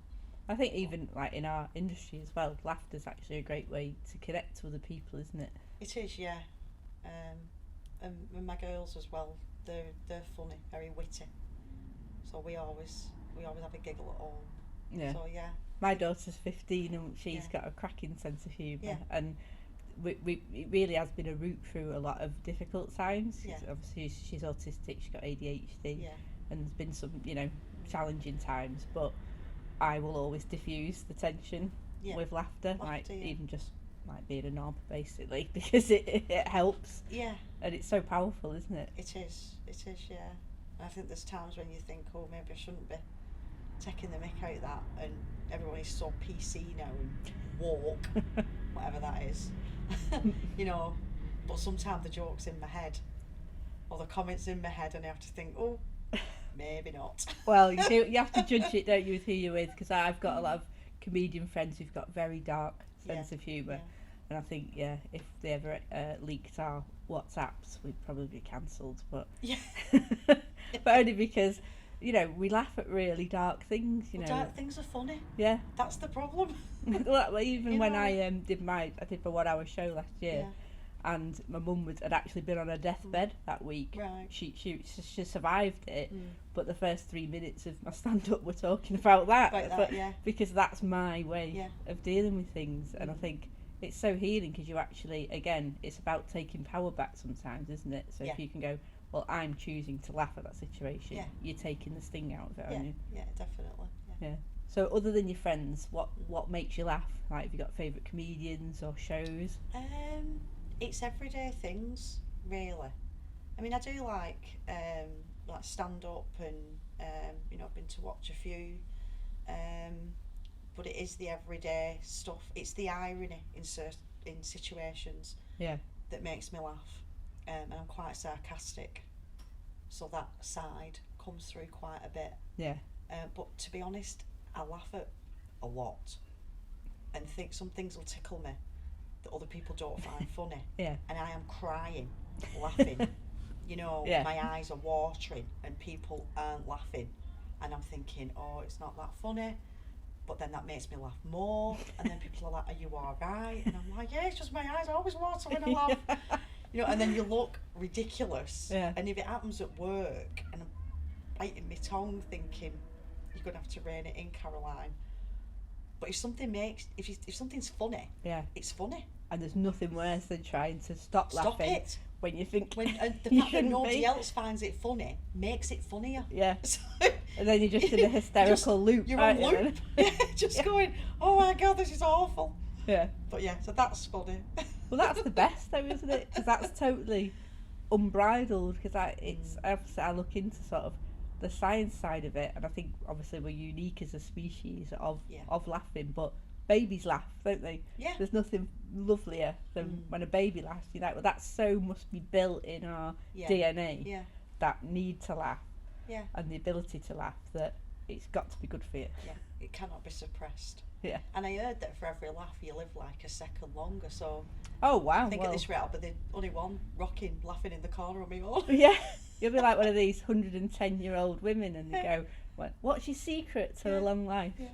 I think even like in our industry as well, laughter's actually a great way to connect to other people, isn't it? It is, yeah. And my girls as well, they're funny, very witty. So we always have a giggle at home. Yeah. So yeah. My daughter's 15 and she's got a cracking sense of humour. Yeah. And it really has been a route through a lot of difficult times. Yeah. Obviously she's autistic, she's got ADHD. Yeah. And there's been some, you know, challenging times, but I will always diffuse the tension with laughter, like even just like being a knob basically, because it helps. Yeah. And it's so powerful, isn't it? It is, yeah. I think there's times when you think, oh, maybe I shouldn't be taking the mick out of that, and everyone is so PC now and woke, whatever that is. You know, but sometimes the joke's in my head, or the comments in my head, and I have to think, oh, maybe not. Well, you have to judge it, don't you, with who you're with, because I've got a lot of comedian friends who've got very dark sense of humour, and I think, if they ever leaked our WhatsApps, we'd probably be cancelled, but but only because, you know, we laugh at really dark things, you know. Dark things are funny. Yeah. That's the problem. Well, even when I did my 1 hour show last year, and my mum had actually been on her deathbed that week. Right. She survived it, but the first 3 minutes of my stand-up were talking about that. Because that's my way of dealing with things, and I think it's so healing, because you actually, again, it's about taking power back sometimes, isn't it? So if you can go, well, I'm choosing to laugh at that situation, you're taking the sting out of it, aren't you? Yeah, definitely. Yeah. So other than your friends, what makes you laugh? Like, have you got favourite comedians or shows? It's everyday things, really. I mean, I do like stand-up, and you know, I've been to watch a few, but it is the everyday stuff. It's the irony in situations that makes me laugh, and I'm quite sarcastic, so that side comes through quite a bit. Yeah. But to be honest, I laugh at a lot, and think some things will tickle me that other people don't find funny. Yeah. And I am crying, laughing. You know, my eyes are watering, and people aren't laughing, and I'm thinking, oh, it's not that funny. But then that makes me laugh more, and then people are like, are you all right? And I'm like, yeah, it's just my eyes always water when I laugh. You know, and then you look ridiculous. Yeah. And if it happens at work, and I'm biting my tongue thinking, you're going to have to rein it in, Caroline. But if something's funny, Yeah. it's funny. And there's nothing worse than trying to stop Stop laughing it. when you think The you fact that shouldn't nobody be. else finds it funny makes it funnier. Yeah. So, And then you're just in a hysterical loop. You're on aren't you, loop. then? Just going, oh my God, this is awful. Yeah. But yeah, so that's funny. Well, that's the best though, isn't it? Because that's totally unbridled. Because obviously I look into sort of the science side of it, and I think obviously we're unique as a species of laughing, but babies laugh, don't they? Yeah. There's nothing lovelier than when a baby laughs. You're like, well, that so must be built in our DNA. Yeah. That need to laugh. Yeah. And the ability to laugh, that it's got to be good for you. Yeah. It cannot be suppressed. Yeah. And I heard that for every laugh you live like a second longer, so Oh wow. I think at this rate I'll be the only one rocking, laughing in the corner on my own. Yeah. You'll be like one of these 110-year-old women, and they go, what's your secret to a long life? Yeah.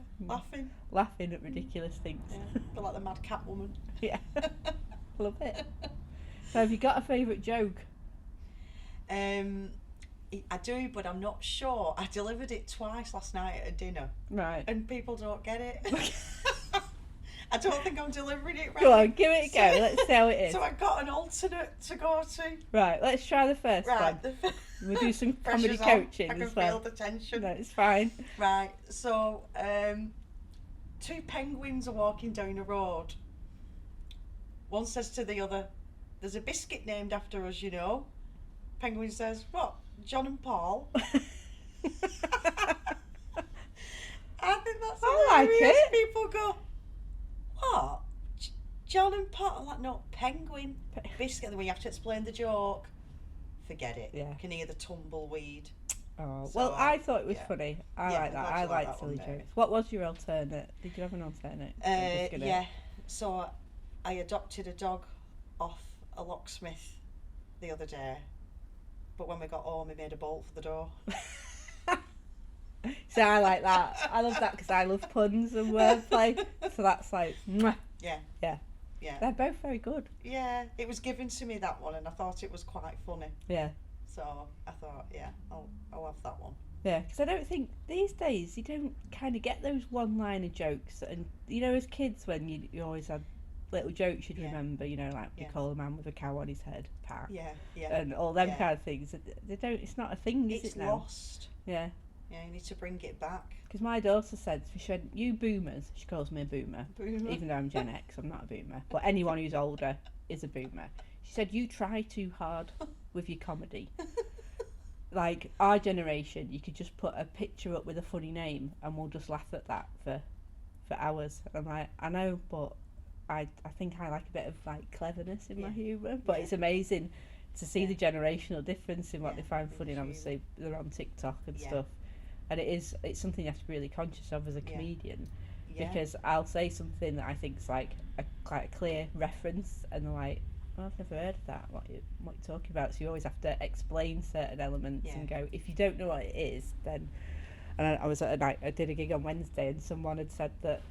Laughing at ridiculous things. Yeah. Be like the mad cat woman. Yeah. Love it. So have you got a favourite joke? I do, but I'm not sure. I delivered it twice last night at a dinner. Right. And people don't get it. I don't think I'm delivering it right. Go on, give it a go. Let's see how it is. So I got an alternate to go to. Right, let's try the first one. We'll do some comedy coaching I can as well. feel the tension. No, it's fine. Right, so two penguins are walking down a road. One says to the other, "There's a biscuit named after us, you know." Penguin says, "What? John and Paul?" I think that's hilarious. I like it. People go, "What? John and Paul?" I'm like, "No, penguin biscuit." And then when you have to explain the joke, forget it. Yeah. You can hear the tumbleweed. Oh, So, well, I thought it was funny. I Yeah, like that. I'm glad I you like like that silly one, Mary. jokes. What was your alternate? Did you have an alternate? I'm just gonna- Yeah. So I adopted a dog off a locksmith the other day, but when we got home, he made a bolt for the door. So I like that. I love that because I love puns and wordplay. So that's like, mwah. Yeah. Yeah. Yeah. They're both very good. Yeah. It was given to me, that one, and I thought it was quite funny. Yeah. So I thought, yeah, I'll have that one. Yeah, because I don't think these days you don't kind of get those one-liner jokes, and you know, as kids when you always had little jokes you'd remember, you know, like we call a man with a cow on his head, pat. Yeah, yeah. And all them kind of things. They don't. It's not a thing, is It's it now? lost. Yeah. Yeah, you need to bring it back. Because my daughter said, she went, "You boomers," she calls me a boomer, Boomer. even though I'm Gen X, I'm not a boomer. But anyone who's older is a boomer. She said, "You try too hard with your comedy." Like our generation, you could just put a picture up with a funny name and we'll just laugh at that for hours. And I'm like, I know, but I think I like a bit of like cleverness in my humour. But it's amazing to see the generational difference in what they find funny. And obviously they're on TikTok and stuff. And it's something you have to be really conscious of as a comedian. Because I'll say something that I think's like quite a clear reference, and they're like, "Oh, I've never heard of that. What you're talking about?" So you always have to explain certain elements and go, if you don't know what it is, then. And I was at a night, I did a gig on Wednesday, and someone had said that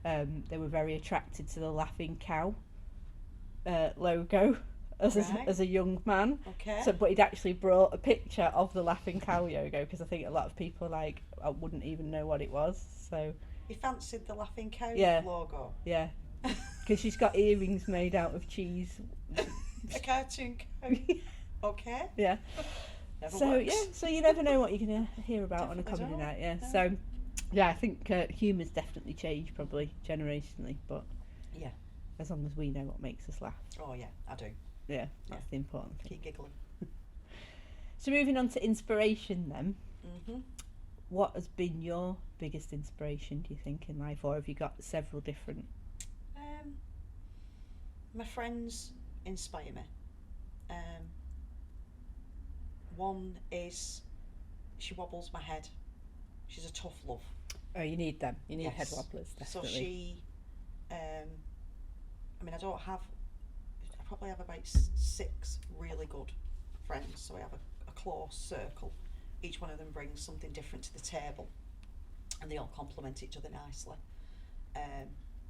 they were very attracted to the laughing cow logo as a young man. Okay. So, but he'd actually brought a picture of the laughing cow logo, because I think a lot of people like I wouldn't even know what it was. So. You fancied the laughing cow logo? Yeah. Because she's got earrings made out of cheese. A cartoon cow. Okay. Yeah. Never So works. yeah, so you never know what you're gonna hear about Definitely on a comedy don't. night. Yeah. No. So yeah, I think humour's definitely changed, probably generationally, but Yeah. as long as we know what makes us laugh, Oh yeah, I do. yeah, that's the important thing. Keep giggling. So moving on to inspiration then. Mhm. What has been your biggest inspiration, do you think, in life, or have you got several different? My friends inspire me. One is, she wobbles my head. She's a tough love. Oh, you need them. You need Yes. head wobblers, definitely. So she, I mean, I probably have about 6 really good friends. So I have a close circle. Each one of them brings something different to the table, and they all complement each other nicely.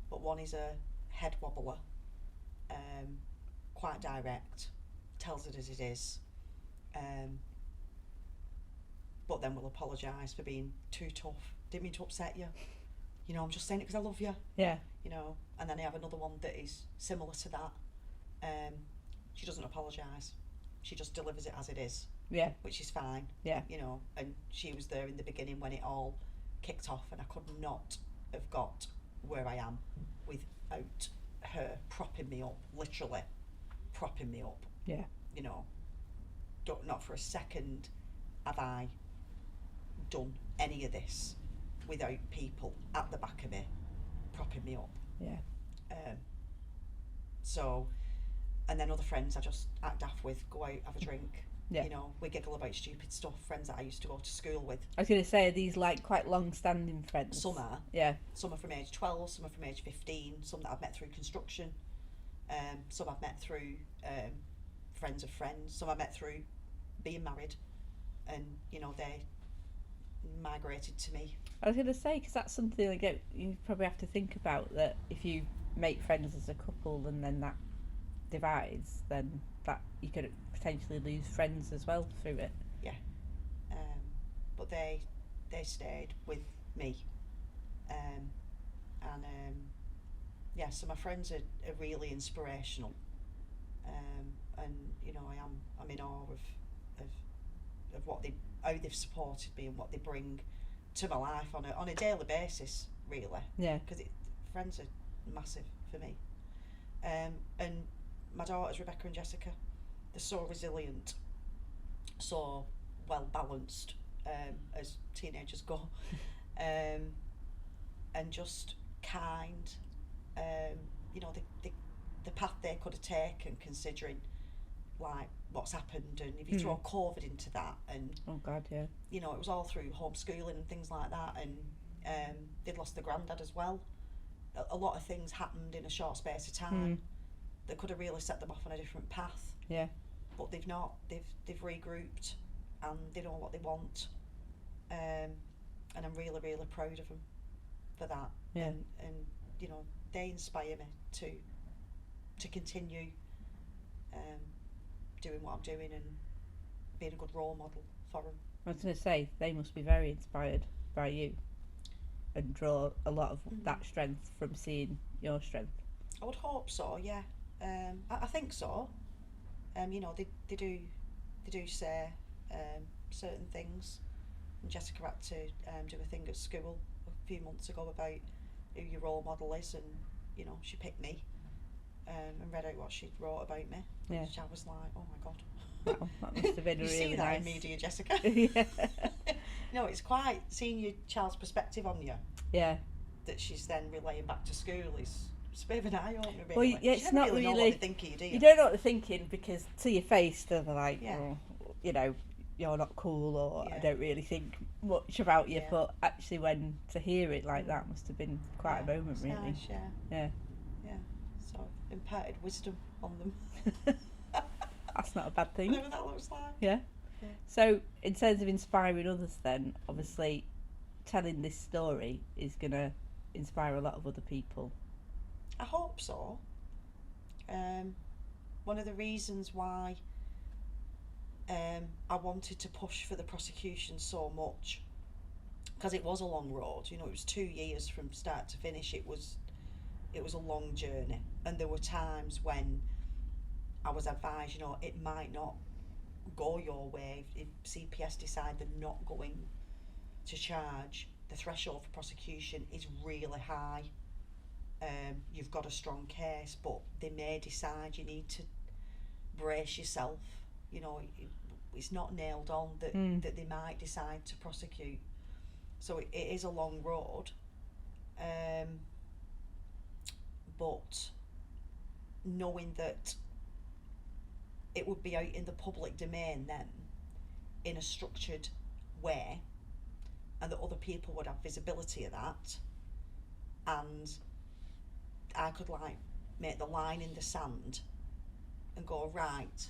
But one is a head wobbler, quite direct, tells it as it is, but then will apologise for being too tough. Didn't mean to upset you. you know, I'm just saying it because I love you. Yeah. You know, and then I have another one that is similar to that. She doesn't apologise. She just delivers it as it is. Yeah. Which is fine. Yeah. You know, and she was there in the beginning when it all kicked off, and I could not have got where I am without her propping me up, literally propping me up. Yeah. You know, not for a second have I done any of this without people at the back of me propping me up. Yeah. So, and then other friends I just act daft with, go out, have a drink. Yeah. You know, we giggle about stupid stuff. Friends that I used to go to school with. I was going to say, are these like quite long-standing friends? Some are. Yeah. Some are from age 12, some are from age 15, some that I've met through construction, some I've met through friends of friends, some I met through being married, and, you know, they migrated to me. I was going to say, because that's something like you probably have to think about, that if you make friends as a couple and then that divides, then that you could potentially lose friends as well through it. Yeah. But they stayed with me. Yeah, so my friends are really inspirational. And, you know, I'm in awe of what how they've supported me and what they bring to my life on a daily basis, really. Yeah. Because friends are massive for me. And my daughters, Rebecca and Jessica, they're so resilient, so well balanced, as teenagers go, and just kind. You know, the path they could have taken, considering like what's happened, and if you throw COVID into that, and oh god, yeah, you know, it was all through homeschooling and things like that, and they'd lost their granddad as well. A lot of things happened in a short space of time that could have really set them off on a different path. Yeah. But they've not. They've regrouped, and they know what they want. And I'm really, really proud of them for that. Yeah. And you know, they inspire me to continue doing what I'm doing and being a good role model for them. I was going to say, they must be very inspired by you and draw a lot of that strength from seeing your strength. I would hope so, yeah. I think so. You know, they do say certain things. And Jessica had to do a thing at school a few months ago about who your role model is, and you know, she picked me and read out what she wrote about me. Yeah. Which I was like, oh my god. That must have been you really see that nice. in media, Jessica? Yeah. No, it's quite seeing your child's perspective on you. Yeah. That she's then relaying back to school is it's a bit of an eye opener, really. Well, yeah, it's you never not really know really. what they think of you, do you? You don't know what they're thinking, because to your face they're like, Yeah. oh, you know, you're not cool, or I Yeah. don't really think much about you. Yeah. But actually, when to hear it like that must have been quite a moment, it's really. nice, yeah. Yeah. Yeah. So I've imparted wisdom on them. That's not a bad thing. Whatever that looks like. Yeah. Yeah. So, in terms of inspiring others, then obviously, telling this story is gonna inspire a lot of other people. I hope so. One of the reasons why I wanted to push for the prosecution so much, because it was a long road. You know, it was 2 years from start to finish. It was a long journey, and there were times when I was advised, you know, it might not go your way. If CPS decide they're not going to charge, the threshold for prosecution is really high. You've got a strong case, but they may decide you need to brace yourself. You know, it's not nailed on that they might decide to prosecute. So it is a long road. But knowing that it would be out in the public domain then, in a structured way, and that other people would have visibility of that, and I could like make the line in the sand and go, right,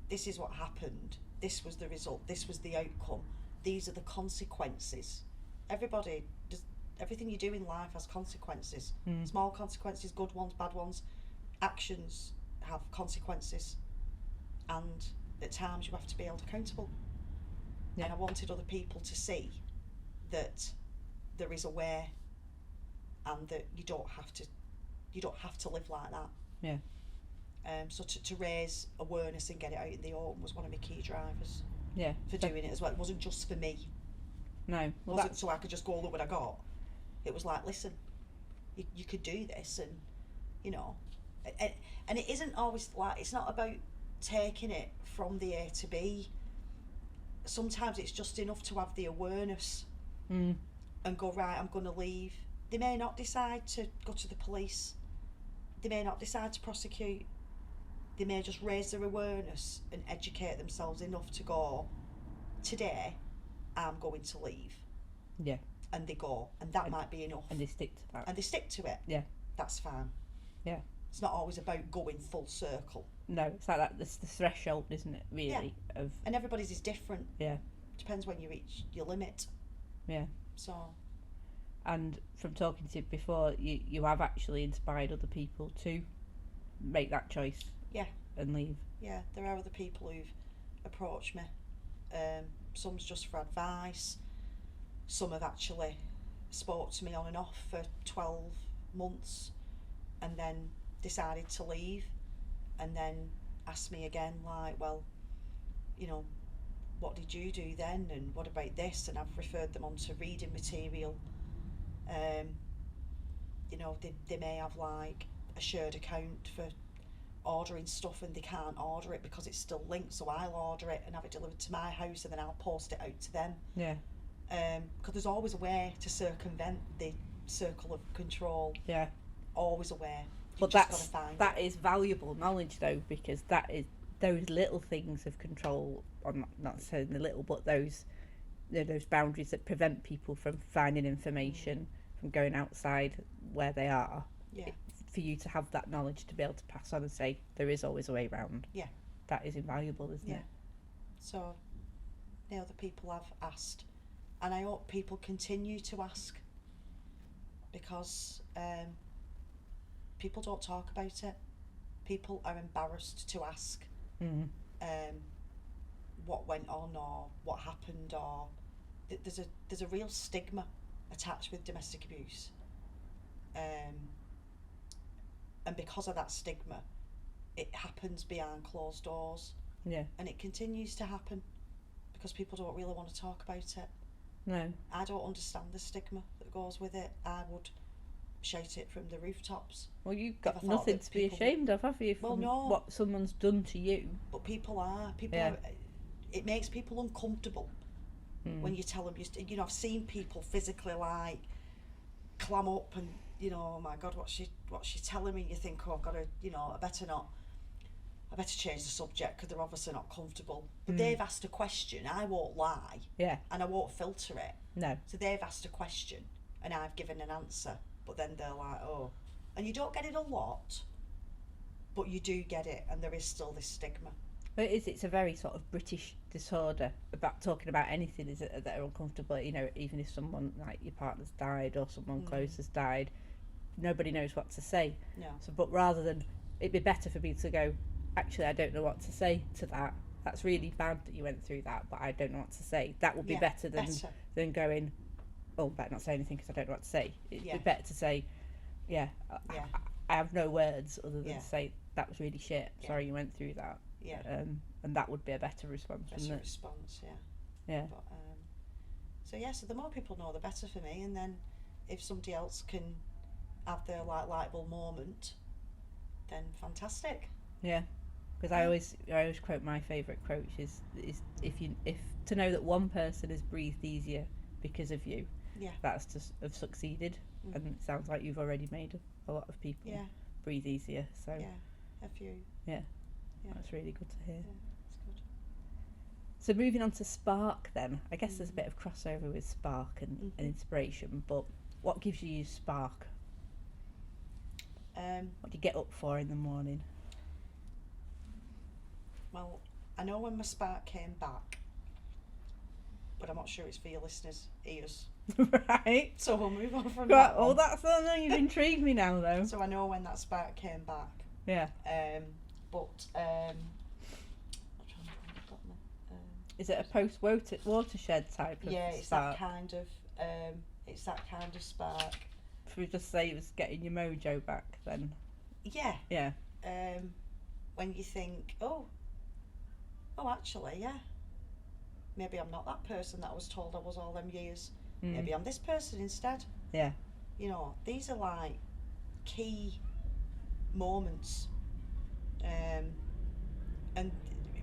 this is what happened, this was the result, this was the outcome, these are the consequences. Everybody does, everything you do in life has consequences. Small consequences, good ones, bad ones. Actions have consequences, and at times you have to be held accountable. And I wanted other people to see that there is a way and that you don't have to live like that. Yeah. So to raise awareness and get it out in the open was one of my key drivers. Yeah. For doing it as well. It wasn't just for me. No. It Well, wasn't so I could just go, look what I got. It was like, listen, you could do this, and you know, and it isn't always like, it's not about taking it from the A to B. Sometimes it's just enough to have the awareness and go, right, I'm going to leave. They may not decide to go to the police. They may not decide to prosecute. They may just raise their awareness and educate themselves enough to go, today I'm going to leave. Yeah. And they go, and that might be enough. And they stick to that. And they stick to it. Yeah. That's fine. Yeah. It's not always about going full circle. No, it's like that. It's the threshold, isn't it? Really, of. And everybody's is different. Yeah. Depends when you reach your limit. Yeah. So. And from talking to you before, you have actually inspired other people to make that choice. Yeah. And leave. Yeah, there are other people who've approached me. Some's just for advice. Some have actually spoke to me on and off for 12 months and then decided to leave, and then asked me again, like, well, you know, what did you do then, and what about this? And I've referred them on to reading material. You know, they may have like a shared account for ordering stuff, and they can't order it because it's still linked, so I'll order it and have it delivered to my house, and then I'll post it out to them. Yeah. Because there's always a way to circumvent the circle of control. Yeah. Always a way. But that is valuable knowledge, though, because that is those little things of control, or not saying the little, but those, you know, those boundaries that prevent people from finding information, from going outside where they are. Yeah. For you to have that knowledge to be able to pass on and say there is always a way round. Yeah. That is invaluable, isn't it? So, the other people have asked, and I hope people continue to ask, because people don't talk about it. People are embarrassed to ask what went on or what happened, or there's a real stigma attached with domestic abuse, and because of that stigma, it happens behind closed doors. Yeah. And it continues to happen because people don't really want to talk about it. No. I don't understand the stigma that goes with it. I would shout it from the rooftops. Well, you've got nothing to be ashamed of, have you? From what someone's done to you. But people are. It makes people uncomfortable when you tell them. You know, I've seen people physically like clam up and, you know, oh my God, what's she telling me? You think, oh, I've got to, you know, I better change the subject because they're obviously not comfortable. But they've asked a question. I won't lie. Yeah. And I won't filter it. No. So they've asked a question and I've given an answer. But then they're like, oh. And you don't get it a lot, but you do get it, and there is still this stigma. But it's a very sort of British disorder about talking about anything that are uncomfortable. You know, even if someone like your partner's died or someone close has died, nobody knows what to say. No. So, but rather than, it'd be better for me to go, actually, I don't know what to say to that. That's really bad that you went through that, but I don't know what to say. That would be better than going, oh, better not say anything because I don't know what to say. It'd be better to say, I have no words other than to say, that was really shit. Sorry you went through that. Yeah. And that would be a better response. Better response, yeah. But, so the more people know, the better for me. And then if somebody else can have their light bulb moment, then fantastic. Yeah. Because I always quote my favourite quote is if to know that one person has breathed easier because of you, that's to have succeeded. And it sounds like you've already made a lot of people breathe easier. So a few. Yeah, that's really good to hear. Yeah, that's good. So moving on to Spark then, I guess there's a bit of crossover with Spark and inspiration, but what gives you spark? What do you get up for in the morning? Well, I know when my spark came back, but I'm not sure it's for your listeners' ears. Right. So we'll move on from that. Oh, you've intrigued me now, though. So I know when that spark came back. Yeah. Is it a post-watershed type of it's spark? that kind of spark. if we just say it was getting your mojo back, then Yeah. yeah, When you think, oh, actually, yeah, maybe I'm not that person that I was told I was all them years. Maybe I'm this person instead. yeah, You know, these are like key moments, and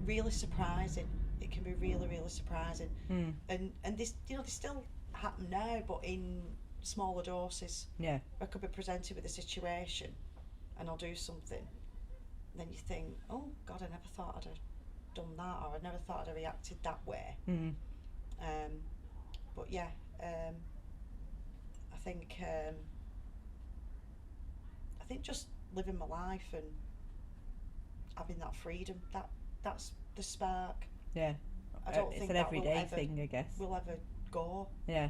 really surprising. It can be really, really surprising. And this, you know, they still happen now, but in smaller doses. yeah, I could be presented with a situation, and I'll do something, and then you think, oh God, I never thought I'd have done that, or I never thought I'd have reacted that way. But yeah, I think just living my life and having that freedom, that's the spark. yeah. I don't It's think an that everyday thing, I guess. will ever go. Yeah,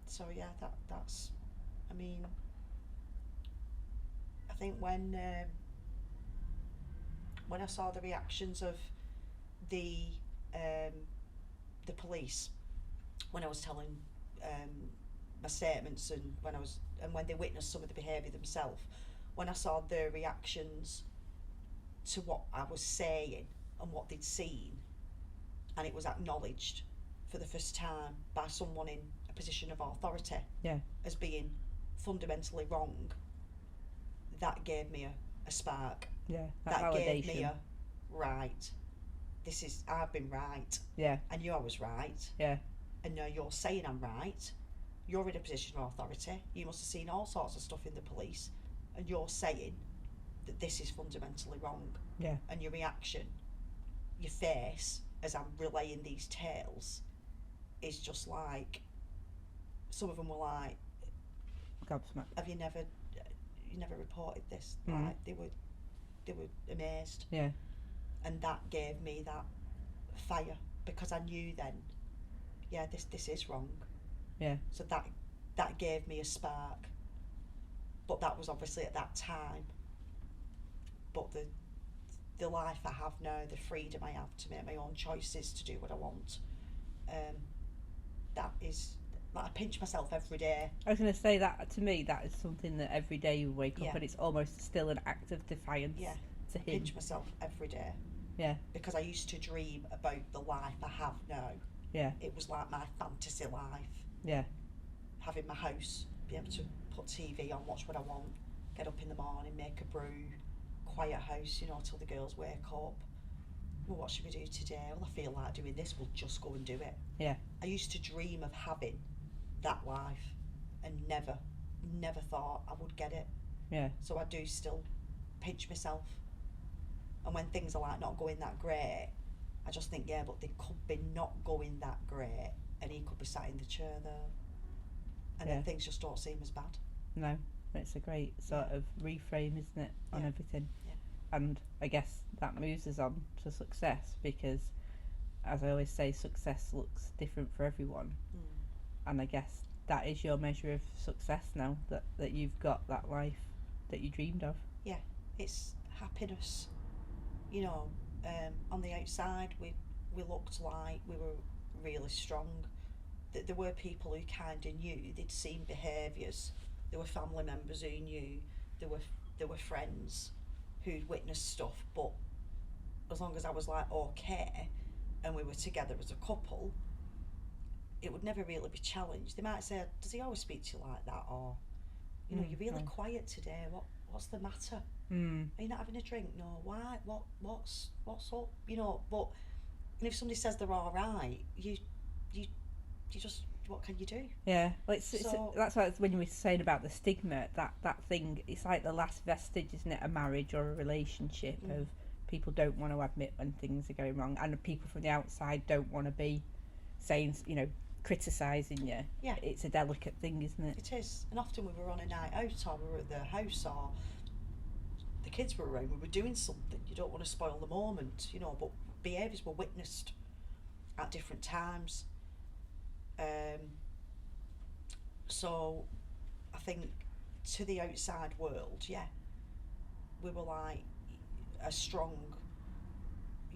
So yeah, that's. I mean, I think when I saw the reactions of the police when I was telling my statements, and when they witnessed some of the behaviour themselves, when I saw their reactions to what I was saying and what they'd seen, and it was acknowledged for the first time by someone in a position of authority yeah, as being fundamentally wrong, that gave me a spark. yeah. That validation. gave me a right. I've been right. Yeah, I knew I was right. yeah, And now you're saying I'm right. You're in a position of authority. You must have seen all sorts of stuff in the police, and you're saying that this is fundamentally wrong. yeah. And your reaction, your face, as I'm relaying these tales, is just like, some of them were like, Gobsmacked. have you never reported this? Like, they were amazed. Yeah, And that gave me that fire, because I knew then, yeah, this is wrong. yeah, So that gave me a spark. But that was obviously at that time. But the life I have now, the freedom I have to make my own choices, to do what I want, that is, like, I pinch myself every day. I was going to say that, to me, that is something that every day you wake up Yeah. and it's almost still an act of defiance Yeah. to him. Pinch myself every day, Yeah, because I used to dream about the life I have now. yeah, It was like my fantasy life. yeah, Having my house, be able to put TV on, watch what I want, get up in the morning, make a brew, quiet house, you know, till the girls wake up. Well, what should we do today? Well, I feel like doing this, we'll just go and do it. yeah, I used to dream of having that life, and never thought I would get it. yeah, So I do still pinch myself. And when things are like not going that great, I just think, yeah, but they could be not going that great, and he could be sat in the chair there, and Yeah. then things just don't seem as bad. no, it's a great sort of reframe, isn't it, on Yeah. everything. Yeah. And I guess that moves us on to success, because, as I always say, success looks different for everyone. And I guess that is your measure of success now, that you've got that life that you dreamed of. Yeah, it's happiness. You know, on the outside, we looked like we were really strong. That there were people who kind of knew, they'd seen behaviours. There were family members who knew. There were friends who'd witnessed stuff. But as long as I was like okay, and we were together as a couple, it would never really be challenged. They might say, "Does he always speak to you like that?" Or, you know, "You're really quiet today. What's the matter? Are you not having a drink?" "No." "Why? What's up?" You know. But and if somebody says they're all right, you just, what can you do? Yeah, well, So- that's why when you were saying about the stigma, that thing, it's like the last vestige, isn't it? A marriage or a relationship of people don't want to admit when things are going wrong, and the people from the outside don't want to be saying, you know, criticising you. Yeah. It's a delicate thing, isn't it? It is. And often we were on a night out, or we were at their house, or the kids were around, we were doing something. You don't want to spoil the moment, you know, but behaviours were witnessed at different times. So I think to the outside world, yeah, we were like a strong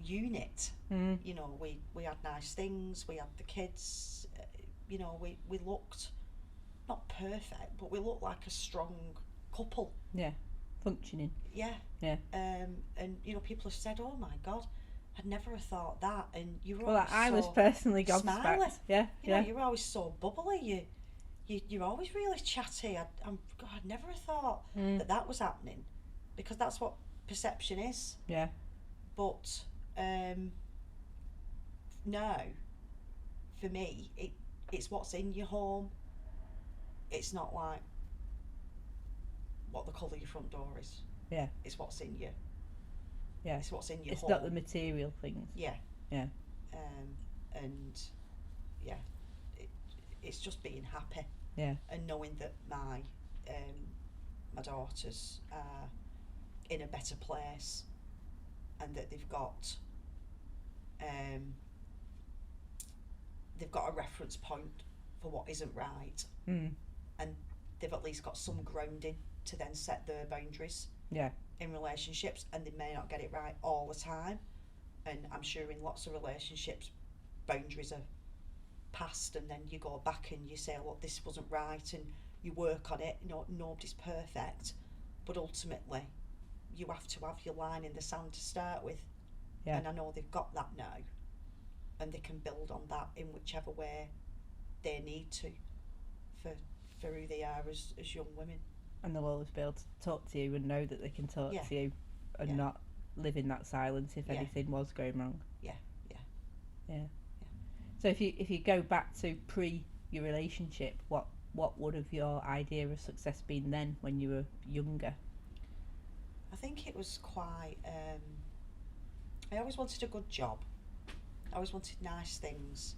unit. You know, we had nice things, we had the kids, you know, we looked not perfect, but we looked like a strong couple. Yeah, functioning. Yeah. Yeah. And you know, people have said, "Oh my God, I'd never have thought that." And you were Well, always I so was personally smiley. gobsmacked. Yeah, You know, you're always so bubbly. You're always really chatty. God, I'd never have thought that was happening, because that's what perception is. Yeah. But no, for me, it's what's in your home. It's not like what the colour your front door is. Yeah. It's what's in you. Yeah. It's what's in your It's home. not the material things. Yeah. Yeah. And yeah, it's just being happy. Yeah. And knowing that my daughters are in a better place, and that they've got a reference point for what isn't right, and they've at least got some grounding to then set their boundaries. Yeah. In relationships, and they may not get it right all the time, and I'm sure in lots of relationships boundaries are passed, and then you go back and you say, look, this wasn't right, and you work on it. You know, nobody's perfect, but ultimately you have to have your line in the sand to start with. Yeah. And I know they've got that now, and they can build on that in whichever way they need to for who they are as young women. And they'll always be able to talk to you and know that they can talk to you and not live in that silence if anything was going wrong. Yeah. So if you go back to pre your relationship, what would have your idea of success been then when you were younger? I think it was quite I always wanted a good job. I always wanted nice things.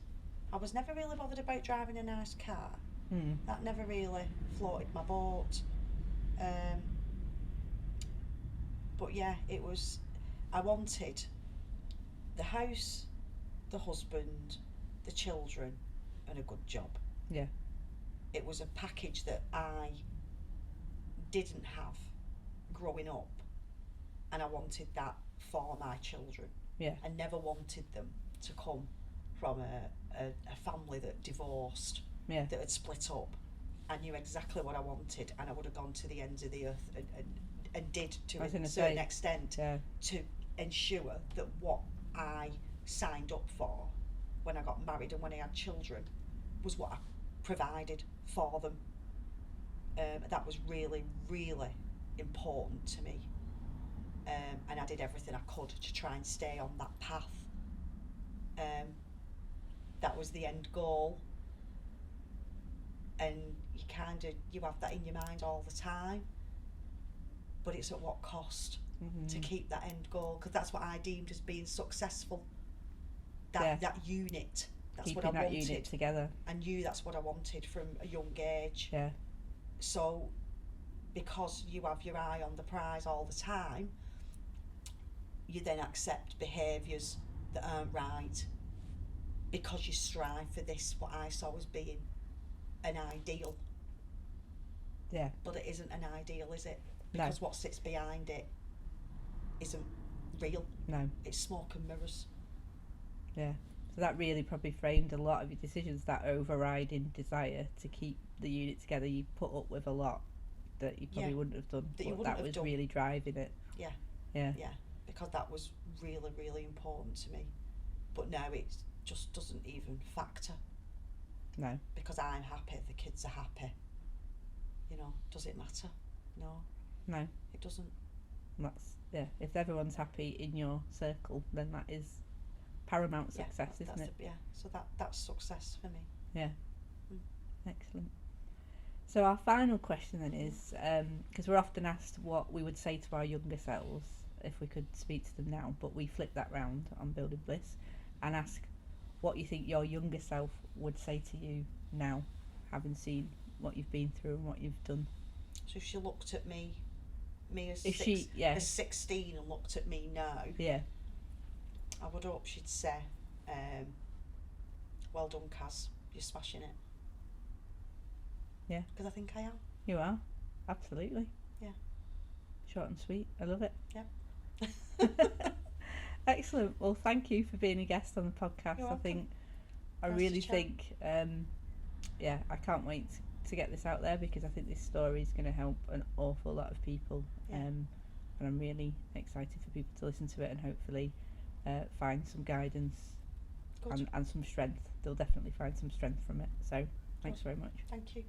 I was never really bothered about driving a nice car. That never really floated my boat. But yeah, it was, I wanted the house, the husband, the children, and a good job. Yeah. It was a package that I didn't have growing up, and I wanted that for my children. Yeah. I never wanted them to come from a family that divorced, that had split up. I knew exactly what I wanted, and I would have gone to the ends of the earth and did to a certain extent to ensure that what I signed up for when I got married and when I had children was what I provided for them. That was really, really important to me, and I did everything I could to try and stay on that path. That was the end goal, and you have that in your mind all the time, but it's at what cost to keep that end goal, because that's what I deemed as being successful. That unit, that's keeping what I wanted. Keeping that unit together. I knew that's what I wanted from a young age. Yeah. So because you have your eye on the prize all the time, you then accept behaviours that aren't right, because you strive for this, what I saw as being an ideal. Yeah. But it isn't an ideal, is it? Because what sits behind it isn't real. No. It's smoke and mirrors. Yeah. So that really probably framed a lot of your decisions, that overriding desire to keep the unit together. You put up with a lot that you probably wouldn't have done, but that was really driving it. Yeah. Yeah. Yeah. Because that was really, really important to me. But now it just doesn't even factor. No. Because I'm happy, the kids are happy. You know, does it matter? No. No. It doesn't. And that's, if everyone's happy in your circle, then that is paramount success, isn't it? So that's success for me. Yeah. Excellent. So our final question then is, because we're often asked what we would say to our younger selves if we could speak to them now, but we flip that round on Building Bliss and ask what you think your younger self would say to you now, having seen what you've been through and what you've done. So if she looked at me as, as 16 and looked at me now, I would hope she'd say, well done, Kaz, you're smashing it. Yeah. Because I think I am. You are, absolutely. Yeah. Short and sweet, I love it. Yeah. Excellent. Well, thank you for being a guest on the podcast. You're welcome. I really think, I can't wait to get this out there because I think this story is going to help an awful lot of people. Yeah. And I'm really excited for people to listen to it and hopefully find some guidance and some strength. They'll definitely find some strength from it. So thanks very much. Thank you.